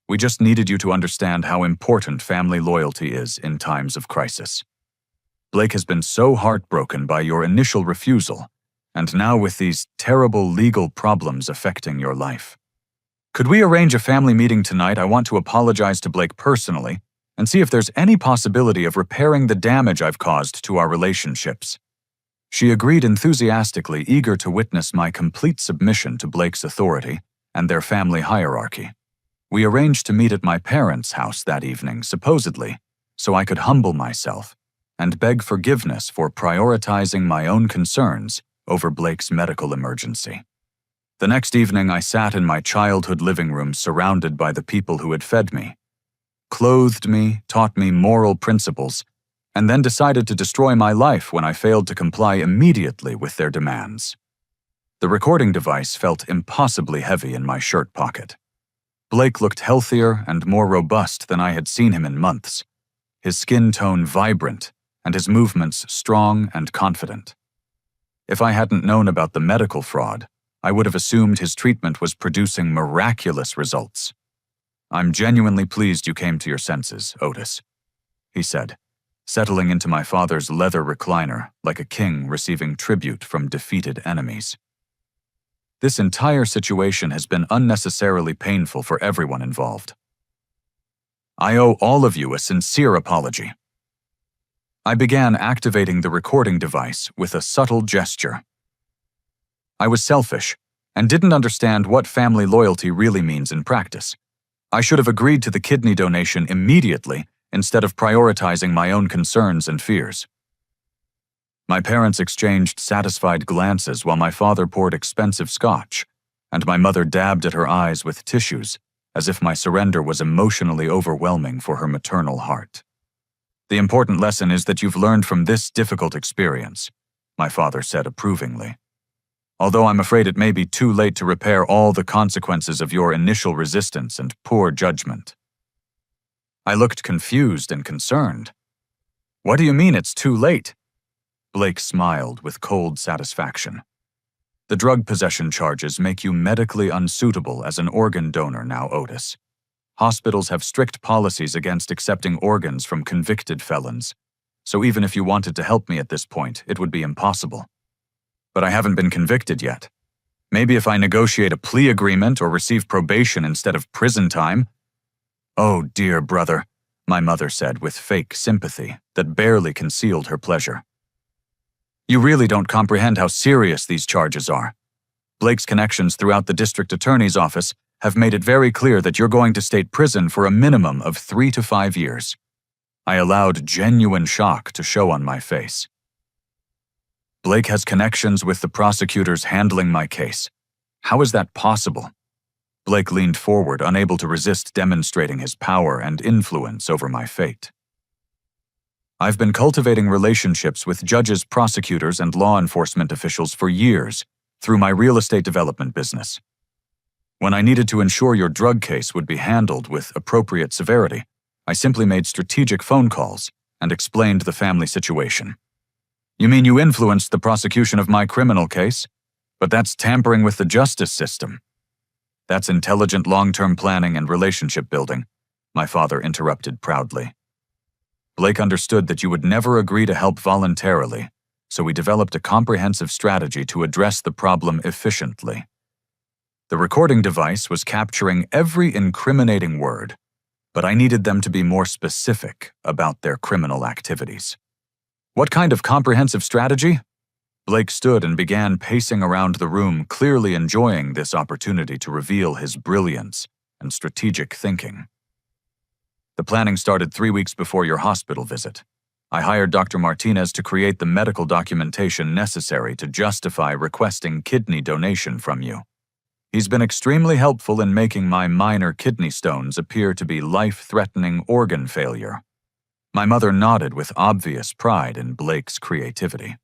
We just needed you to understand how important family loyalty is in times of crisis. Blake has been so heartbroken by your initial refusal, and now with these terrible legal problems affecting your life. Could we arrange a family meeting tonight? I want to apologize to Blake personally and see if there's any possibility of repairing the damage I've caused to our relationships. She agreed enthusiastically, eager to witness my complete submission to Blake's authority and their family hierarchy. We arranged to meet at my parents' house that evening, supposedly, so I could humble myself and beg forgiveness for prioritizing my own concerns over Blake's medical emergency. The next evening, I sat in my childhood living room surrounded by the people who had fed me, clothed me, taught me moral principles, and then decided to destroy my life when I failed to comply immediately with their demands. The recording device felt impossibly heavy in my shirt pocket. Blake looked healthier and more robust than I had seen him in months, his skin tone vibrant and his movements strong and confident. If I hadn't known about the medical fraud, I would have assumed his treatment was producing miraculous results. "I'm genuinely pleased you came to your senses, Otis," he said, settling into my father's leather recliner like a king receiving tribute from defeated enemies. "This entire situation has been unnecessarily painful for everyone involved. I owe all of you a sincere apology." I began activating the recording device with a subtle gesture. I was selfish and didn't understand what family loyalty really means in practice. I should have agreed to the kidney donation immediately instead of prioritizing my own concerns and fears. My parents exchanged satisfied glances while my father poured expensive scotch, and my mother dabbed at her eyes with tissues, as if my surrender was emotionally overwhelming for her maternal heart. "The important lesson is that you've learned from this difficult experience," my father said approvingly. "Although I'm afraid it may be too late to repair all the consequences of your initial resistance and poor judgment." I looked confused and concerned. "What do you mean it's too late?" Blake smiled with cold satisfaction. "The drug possession charges make you medically unsuitable as an organ donor now, Otis. Hospitals have strict policies against accepting organs from convicted felons, so even if you wanted to help me at this point, it would be impossible. But I haven't been convicted yet. Maybe if I negotiate a plea agreement or receive probation instead of prison time." "Oh, dear brother," my mother said with fake sympathy that barely concealed her pleasure. "You really don't comprehend how serious these charges are. Blake's connections throughout the district attorney's office have made it very clear that you're going to state prison for a minimum of 3 to 5 years. I allowed genuine shock to show on my face. "Blake has connections with the prosecutors handling my case. How is that possible?" Blake leaned forward, unable to resist demonstrating his power and influence over my fate. "I've been cultivating relationships with judges, prosecutors, and law enforcement officials for years through my real estate development business. When I needed to ensure your drug case would be handled with appropriate severity, I simply made strategic phone calls and explained the family situation." "You mean you influenced the prosecution of my criminal case? But that's tampering with the justice system." "That's intelligent long-term planning and relationship building," my father interrupted proudly. "Blake understood that you would never agree to help voluntarily, so we developed a comprehensive strategy to address the problem efficiently. The recording device was capturing every incriminating word, but I needed them to be more specific about their criminal activities." "What kind of comprehensive strategy?" Blake stood and began pacing around the room, clearly enjoying this opportunity to reveal his brilliance and strategic thinking. "The planning started 3 weeks before your hospital visit. I hired Dr. Martinez to create the medical documentation necessary to justify requesting kidney donation from you. He's been extremely helpful in making my minor kidney stones appear to be life-threatening organ failure." My mother nodded with obvious pride in Blake's creativity.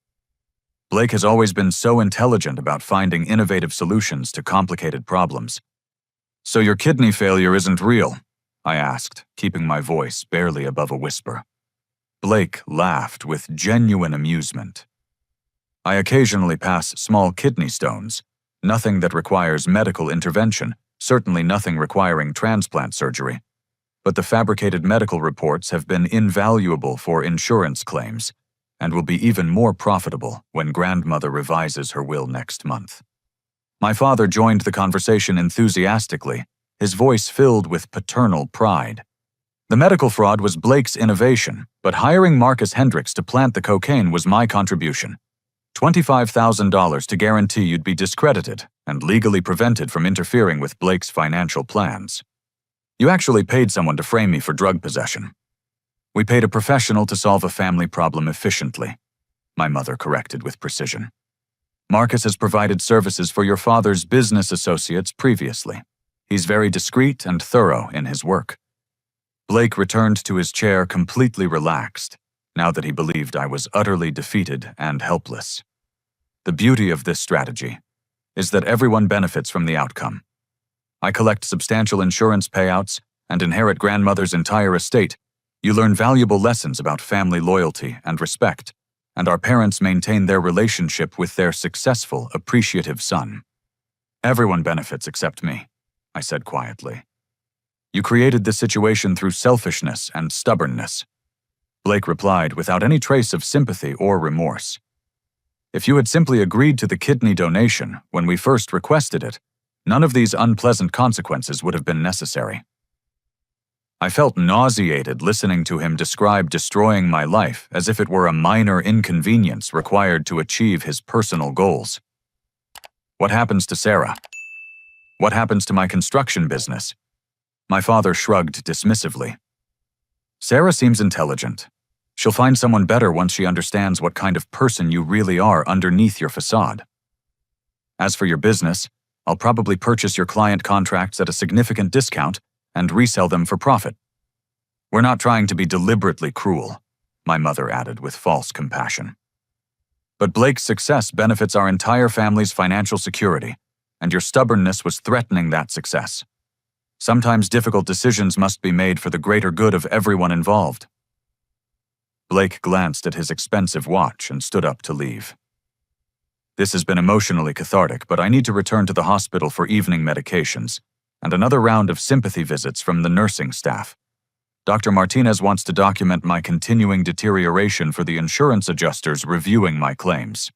"Blake has always been so intelligent about finding innovative solutions to complicated problems." "So your kidney failure isn't real?" I asked, keeping my voice barely above a whisper. Blake laughed with genuine amusement. "I occasionally pass small kidney stones, nothing that requires medical intervention, certainly nothing requiring transplant surgery. But the fabricated medical reports have been invaluable for insurance claims, and will be even more profitable when grandmother revises her will next month." My father joined the conversation enthusiastically, his voice filled with paternal pride. "The medical fraud was Blake's innovation, but hiring Marcus Hendricks to plant the cocaine was my contribution. $25,000 to guarantee you'd be discredited and legally prevented from interfering with Blake's financial plans." You actually paid someone to frame me for drug possession. We paid a professional to solve a family problem efficiently, my mother corrected with precision. Marcus has provided services for your father's business associates previously. He's very discreet and thorough in his work. Blake returned to his chair completely relaxed, now that he believed I was utterly defeated and helpless. The beauty of this strategy is that everyone benefits from the outcome. I collect substantial insurance payouts and inherit grandmother's entire estate. You learn valuable lessons about family loyalty and respect, and our parents maintain their relationship with their successful, appreciative son. Everyone benefits except me, I said quietly. You created this situation through selfishness and stubbornness. Blake replied without any trace of sympathy or remorse. If you had simply agreed to the kidney donation when we first requested it, none of these unpleasant consequences would have been necessary. I felt nauseated listening to him describe destroying my life as if it were a minor inconvenience required to achieve his personal goals. What happens to Sarah? What happens to my construction business? My father shrugged dismissively. Sarah seems intelligent. She'll find someone better once she understands what kind of person you really are underneath your facade. As for your business, I'll probably purchase your client contracts at a significant discount and resell them for profit. We're not trying to be deliberately cruel, my mother added with false compassion. But Blake's success benefits our entire family's financial security, and your stubbornness was threatening that success. Sometimes difficult decisions must be made for the greater good of everyone involved. Blake glanced at his expensive watch and stood up to leave. This has been emotionally cathartic, but I need to return to the hospital for evening medications and another round of sympathy visits from the nursing staff. Dr. Martinez wants to document my continuing deterioration for the insurance adjusters reviewing my claims.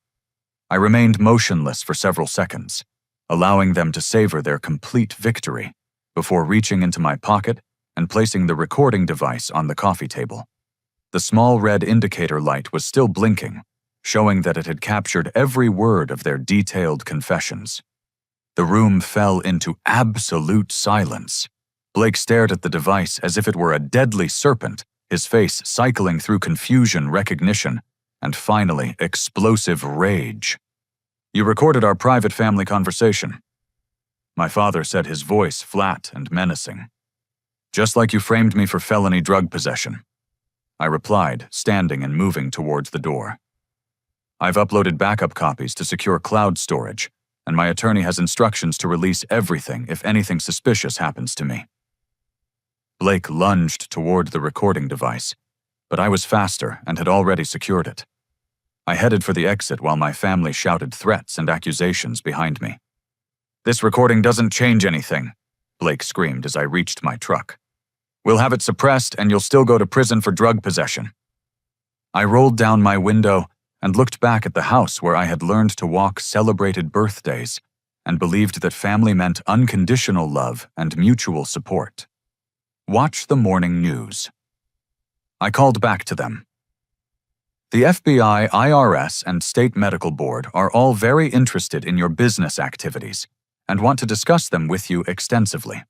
I remained motionless for several seconds, allowing them to savor their complete victory before reaching into my pocket and placing the recording device on the coffee table. The small red indicator light was still blinking, showing that it had captured every word of their detailed confessions. The room fell into absolute silence. Blake stared at the device as if it were a deadly serpent, his face cycling through confusion, recognition, and finally, explosive rage. You recorded our private family conversation. My father said, his voice flat and menacing. Just like you framed me for felony drug possession. I replied, standing and moving towards the door. I've uploaded backup copies to secure cloud storage, and my attorney has instructions to release everything if anything suspicious happens to me. Blake lunged toward the recording device, but I was faster and had already secured it. I headed for the exit while my family shouted threats and accusations behind me. This recording doesn't change anything, Blake screamed as I reached my truck. We'll have it suppressed and you'll still go to prison for drug possession. I rolled down my window and looked back at the house where I had learned to walk celebrated birthdays and believed that family meant unconditional love and mutual support. Watch the morning news. I called back to them. The FBI, IRS, and State Medical Board are all very interested in your business activities and want to discuss them with you extensively.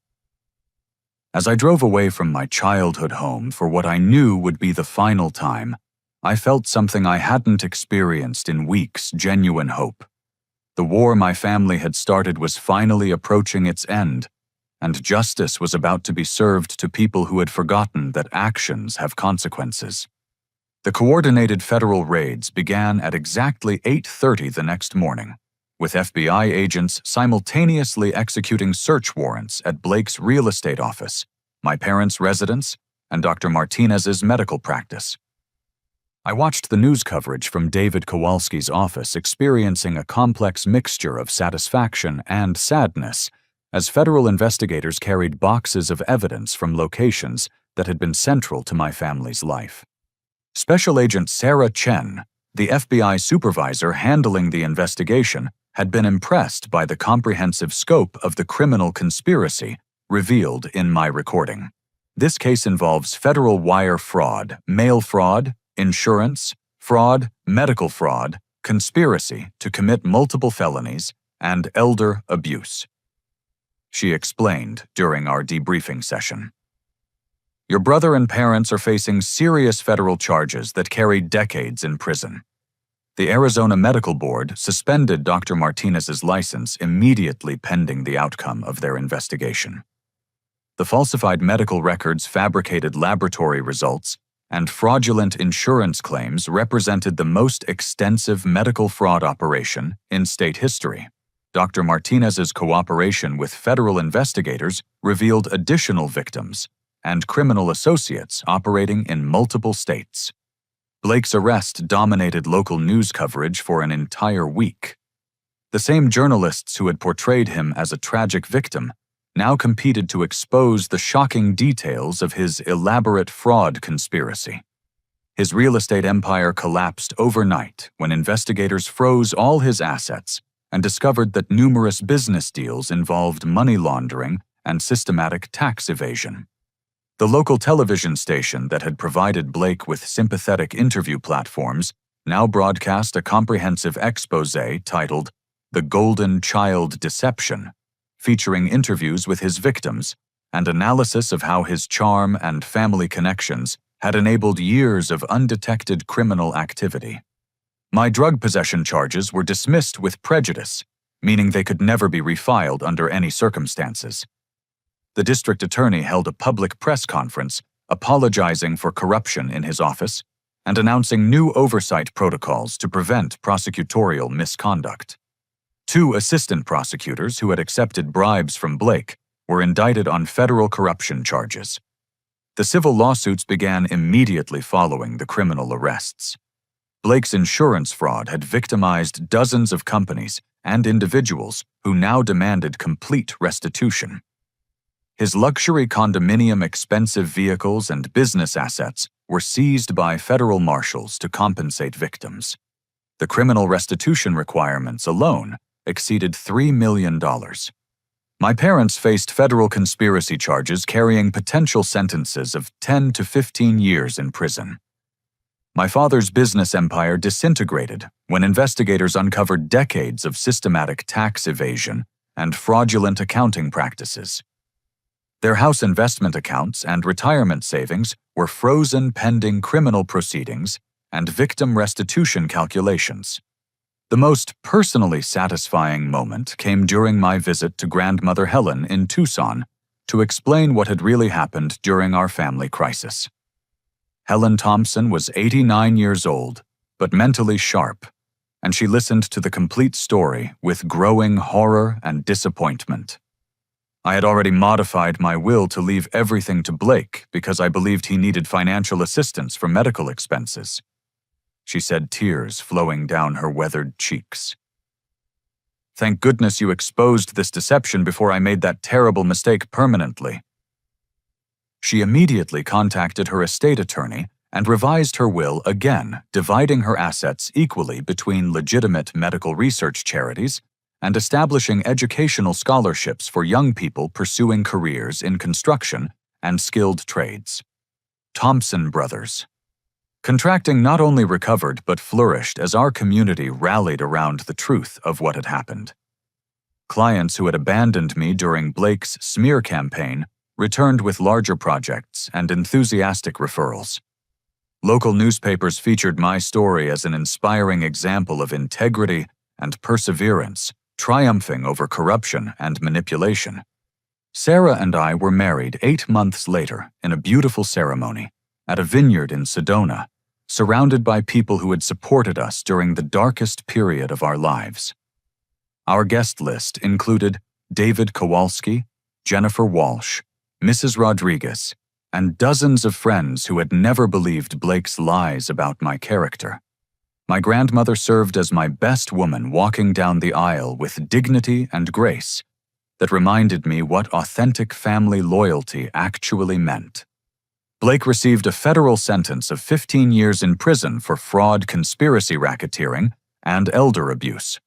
As I drove away from my childhood home for what I knew would be the final time, I felt something I hadn't experienced in weeks: genuine hope. The war my family had started was finally approaching its end, and justice was about to be served to people who had forgotten that actions have consequences. The coordinated federal raids began at exactly 8:30 the next morning, with FBI agents simultaneously executing search warrants at Blake's real estate office, my parents' residence, and Dr. Martinez's medical practice. I watched the news coverage from David Kowalski's office, experiencing a complex mixture of satisfaction and sadness as federal investigators carried boxes of evidence from locations that had been central to my family's life. Special Agent Sarah Chen, the FBI supervisor handling the investigation, had been impressed by the comprehensive scope of the criminal conspiracy revealed in my recording. This case involves federal wire fraud, mail fraud, insurance, fraud, medical fraud, conspiracy to commit multiple felonies, and elder abuse. she explained during our debriefing session. Your brother and parents are facing serious federal charges that carry decades in prison. The Arizona Medical Board suspended Dr. Martinez's license immediately pending the outcome of their investigation. The falsified medical records, fabricated laboratory results, and fraudulent insurance claims represented the most extensive medical fraud operation in state history. Dr. Martinez's cooperation with federal investigators revealed additional victims and criminal associates operating in multiple states. Blake's arrest dominated local news coverage for an entire week. The same journalists who had portrayed him as a tragic victim now competed to expose the shocking details of his elaborate fraud conspiracy. His real estate empire collapsed overnight when investigators froze all his assets and discovered that numerous business deals involved money laundering and systematic tax evasion. The local television station that had provided Blake with sympathetic interview platforms now broadcast a comprehensive exposé titled The Golden Child Deception, featuring interviews with his victims and analysis of how his charm and family connections had enabled years of undetected criminal activity. My drug possession charges were dismissed with prejudice, meaning they could never be refiled under any circumstances. The district attorney held a public press conference apologizing for corruption in his office and announcing new oversight protocols to prevent prosecutorial misconduct. 2 assistant prosecutors who had accepted bribes from Blake were indicted on federal corruption charges. The civil lawsuits began immediately following the criminal arrests. Blake's insurance fraud had victimized dozens of companies and individuals who now demanded complete restitution. His luxury condominium, expensive vehicles, and business assets were seized by federal marshals to compensate victims. The criminal restitution requirements alone exceeded $3 million. My parents faced federal conspiracy charges carrying potential sentences of 10 to 15 years in prison. My father's business empire disintegrated when investigators uncovered decades of systematic tax evasion and fraudulent accounting practices. Their house investment accounts and retirement savings were frozen pending criminal proceedings and victim restitution calculations. The most personally satisfying moment came during my visit to Grandmother Helen in Tucson to explain what had really happened during our family crisis. Helen Thompson was 89 years old, but mentally sharp, and she listened to the complete story with growing horror and disappointment. I had already modified my will to leave everything to Blake because I believed he needed financial assistance for medical expenses, she said, tears flowing down her weathered cheeks. Thank goodness you exposed this deception before I made that terrible mistake permanently. She immediately contacted her estate attorney and revised her will again, dividing her assets equally between legitimate medical research charities and establishing educational scholarships for young people pursuing careers in construction and skilled trades. Thompson Brothers. Contracting not only recovered but flourished as our community rallied around the truth of what had happened. Clients who had abandoned me during Blake's smear campaign returned with larger projects and enthusiastic referrals. Local newspapers featured my story as an inspiring example of integrity and perseverance, triumphing over corruption and manipulation. Sarah and I were married 8 months later in a beautiful ceremony at a vineyard in Sedona, surrounded by people who had supported us during the darkest period of our lives. Our guest list included David Kowalski, Jennifer Walsh, Mrs. Rodriguez, and dozens of friends who had never believed Blake's lies about my character. My grandmother served as my best woman, walking down the aisle with dignity and grace that reminded me what authentic family loyalty actually meant. Blake received a federal sentence of 15 years in prison for fraud, conspiracy racketeering, and elder abuse.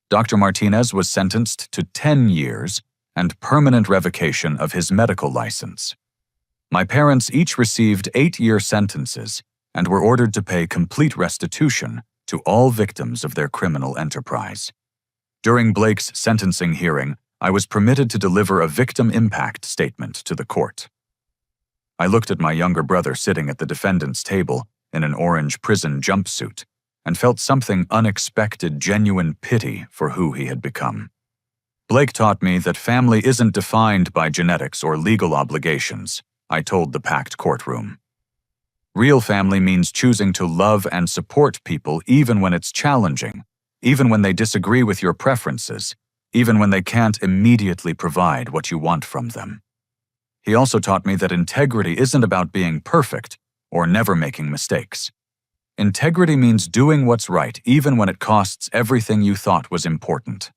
Dr. Martinez was sentenced to 10 years and permanent revocation of his medical license. My parents each received 8-year sentences and were ordered to pay complete restitution to all victims of their criminal enterprise. During Blake's sentencing hearing, I was permitted to deliver a victim impact statement to the court. I looked at my younger brother sitting at the defendant's table in an orange prison jumpsuit and felt something unexpected, genuine pity for who he had become. Blake taught me that family isn't defined by genetics or legal obligations, I told the packed courtroom. Real family means choosing to love and support people even when it's challenging, even when they disagree with your preferences, even when they can't immediately provide what you want from them. He also taught me that integrity isn't about being perfect or never making mistakes. Integrity means doing what's right even when it costs everything you thought was important.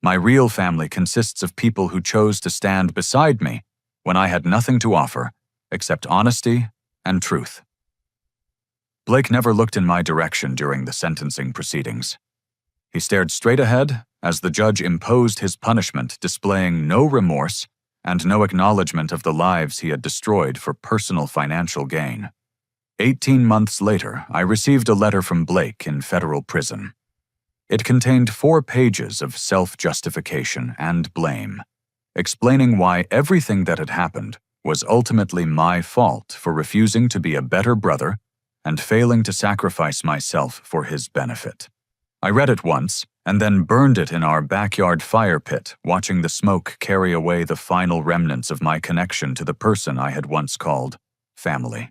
My real family consists of people who chose to stand beside me when I had nothing to offer except honesty and truth. Blake never looked in my direction during the sentencing proceedings. He stared straight ahead as the judge imposed his punishment, displaying no remorse and no acknowledgement of the lives he had destroyed for personal financial gain. 18 months later, I received a letter from Blake in federal prison. It contained 4 pages of self-justification and blame, explaining why everything that had happened was ultimately my fault for refusing to be a better brother and failing to sacrifice myself for his benefit. I read it once and then burned it in our backyard fire pit, watching the smoke carry away the final remnants of my connection to the person I had once called family.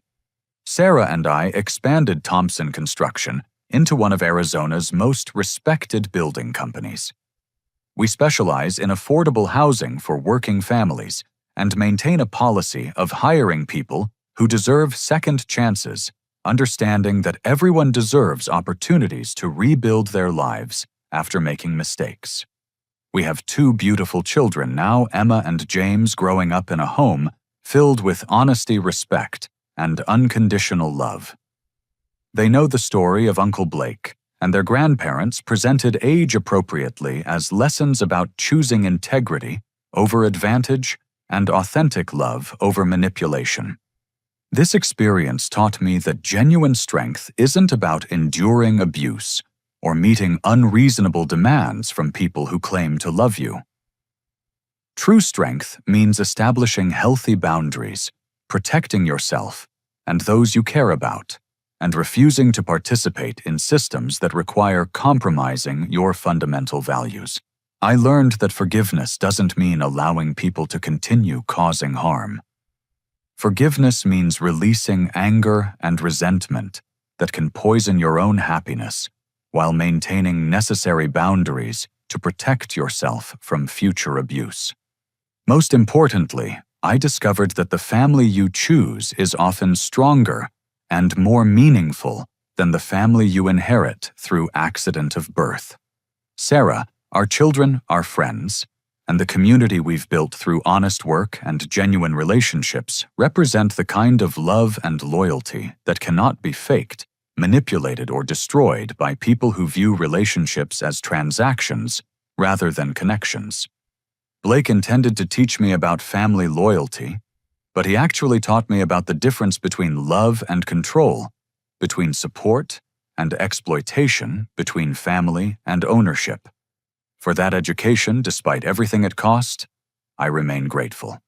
Sarah and I expanded Thompson Construction into one of Arizona's most respected building companies. We specialize in affordable housing for working families and maintain a policy of hiring people who deserve second chances, understanding that everyone deserves opportunities to rebuild their lives after making mistakes. We have 2 beautiful children now, Emma and James, growing up in a home filled with honesty, respect, and unconditional love. They know the story of Uncle Blake, and their grandparents presented age-appropriately as lessons about choosing integrity over advantage and authentic love over manipulation. This experience taught me that genuine strength isn't about enduring abuse or meeting unreasonable demands from people who claim to love you. True strength means establishing healthy boundaries, protecting yourself and those you care about, and refusing to participate in systems that require compromising your fundamental values. I learned that forgiveness doesn't mean allowing people to continue causing harm. Forgiveness means releasing anger and resentment that can poison your own happiness while maintaining necessary boundaries to protect yourself from future abuse. Most importantly, I discovered that the family you choose is often stronger and more meaningful than the family you inherit through accident of birth. Sarah, our children, our friends, and the community we've built through honest work and genuine relationships represent the kind of love and loyalty that cannot be faked, manipulated, or destroyed by people who view relationships as transactions rather than connections. Blake intended to teach me about family loyalty, but he actually taught me about the difference between love and control, between support and exploitation, between family and ownership. For that education, despite everything it cost, I remain grateful.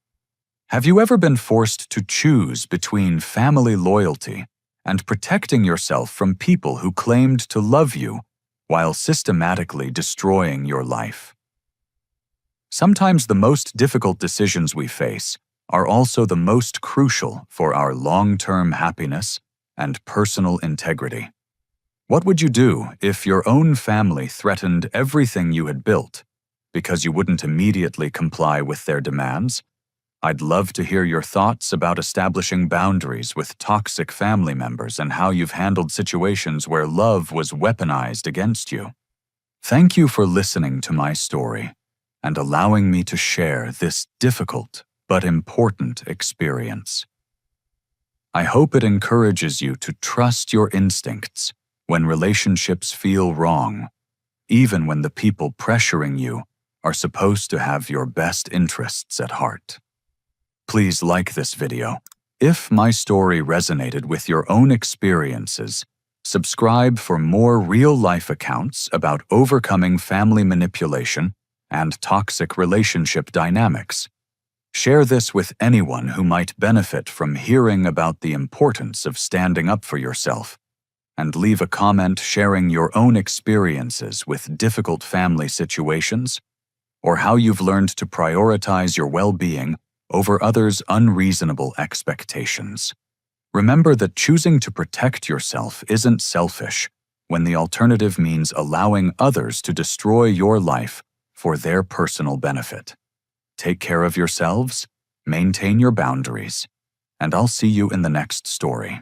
Have you ever been forced to choose between family loyalty and protecting yourself from people who claimed to love you while systematically destroying your life? Sometimes the most difficult decisions we face are also the most crucial for our long-term happiness and personal integrity. What would you do if your own family threatened everything you had built because you wouldn't immediately comply with their demands? I'd love to hear your thoughts about establishing boundaries with toxic family members and how you've handled situations where love was weaponized against you. Thank you for listening to my story and allowing me to share this difficult but important experience. I hope it encourages you to trust your instincts when relationships feel wrong, even when the people pressuring you are supposed to have your best interests at heart. Please like this video. If my story resonated with your own experiences, subscribe for more real-life accounts about overcoming family manipulation and toxic relationship dynamics. Share this with anyone who might benefit from hearing about the importance of standing up for yourself, and leave a comment sharing your own experiences with difficult family situations or how you've learned to prioritize your well-being over others' unreasonable expectations. Remember that choosing to protect yourself isn't selfish when the alternative means allowing others to destroy your life for their personal benefit. Take care of yourselves, maintain your boundaries, and I'll see you in the next story.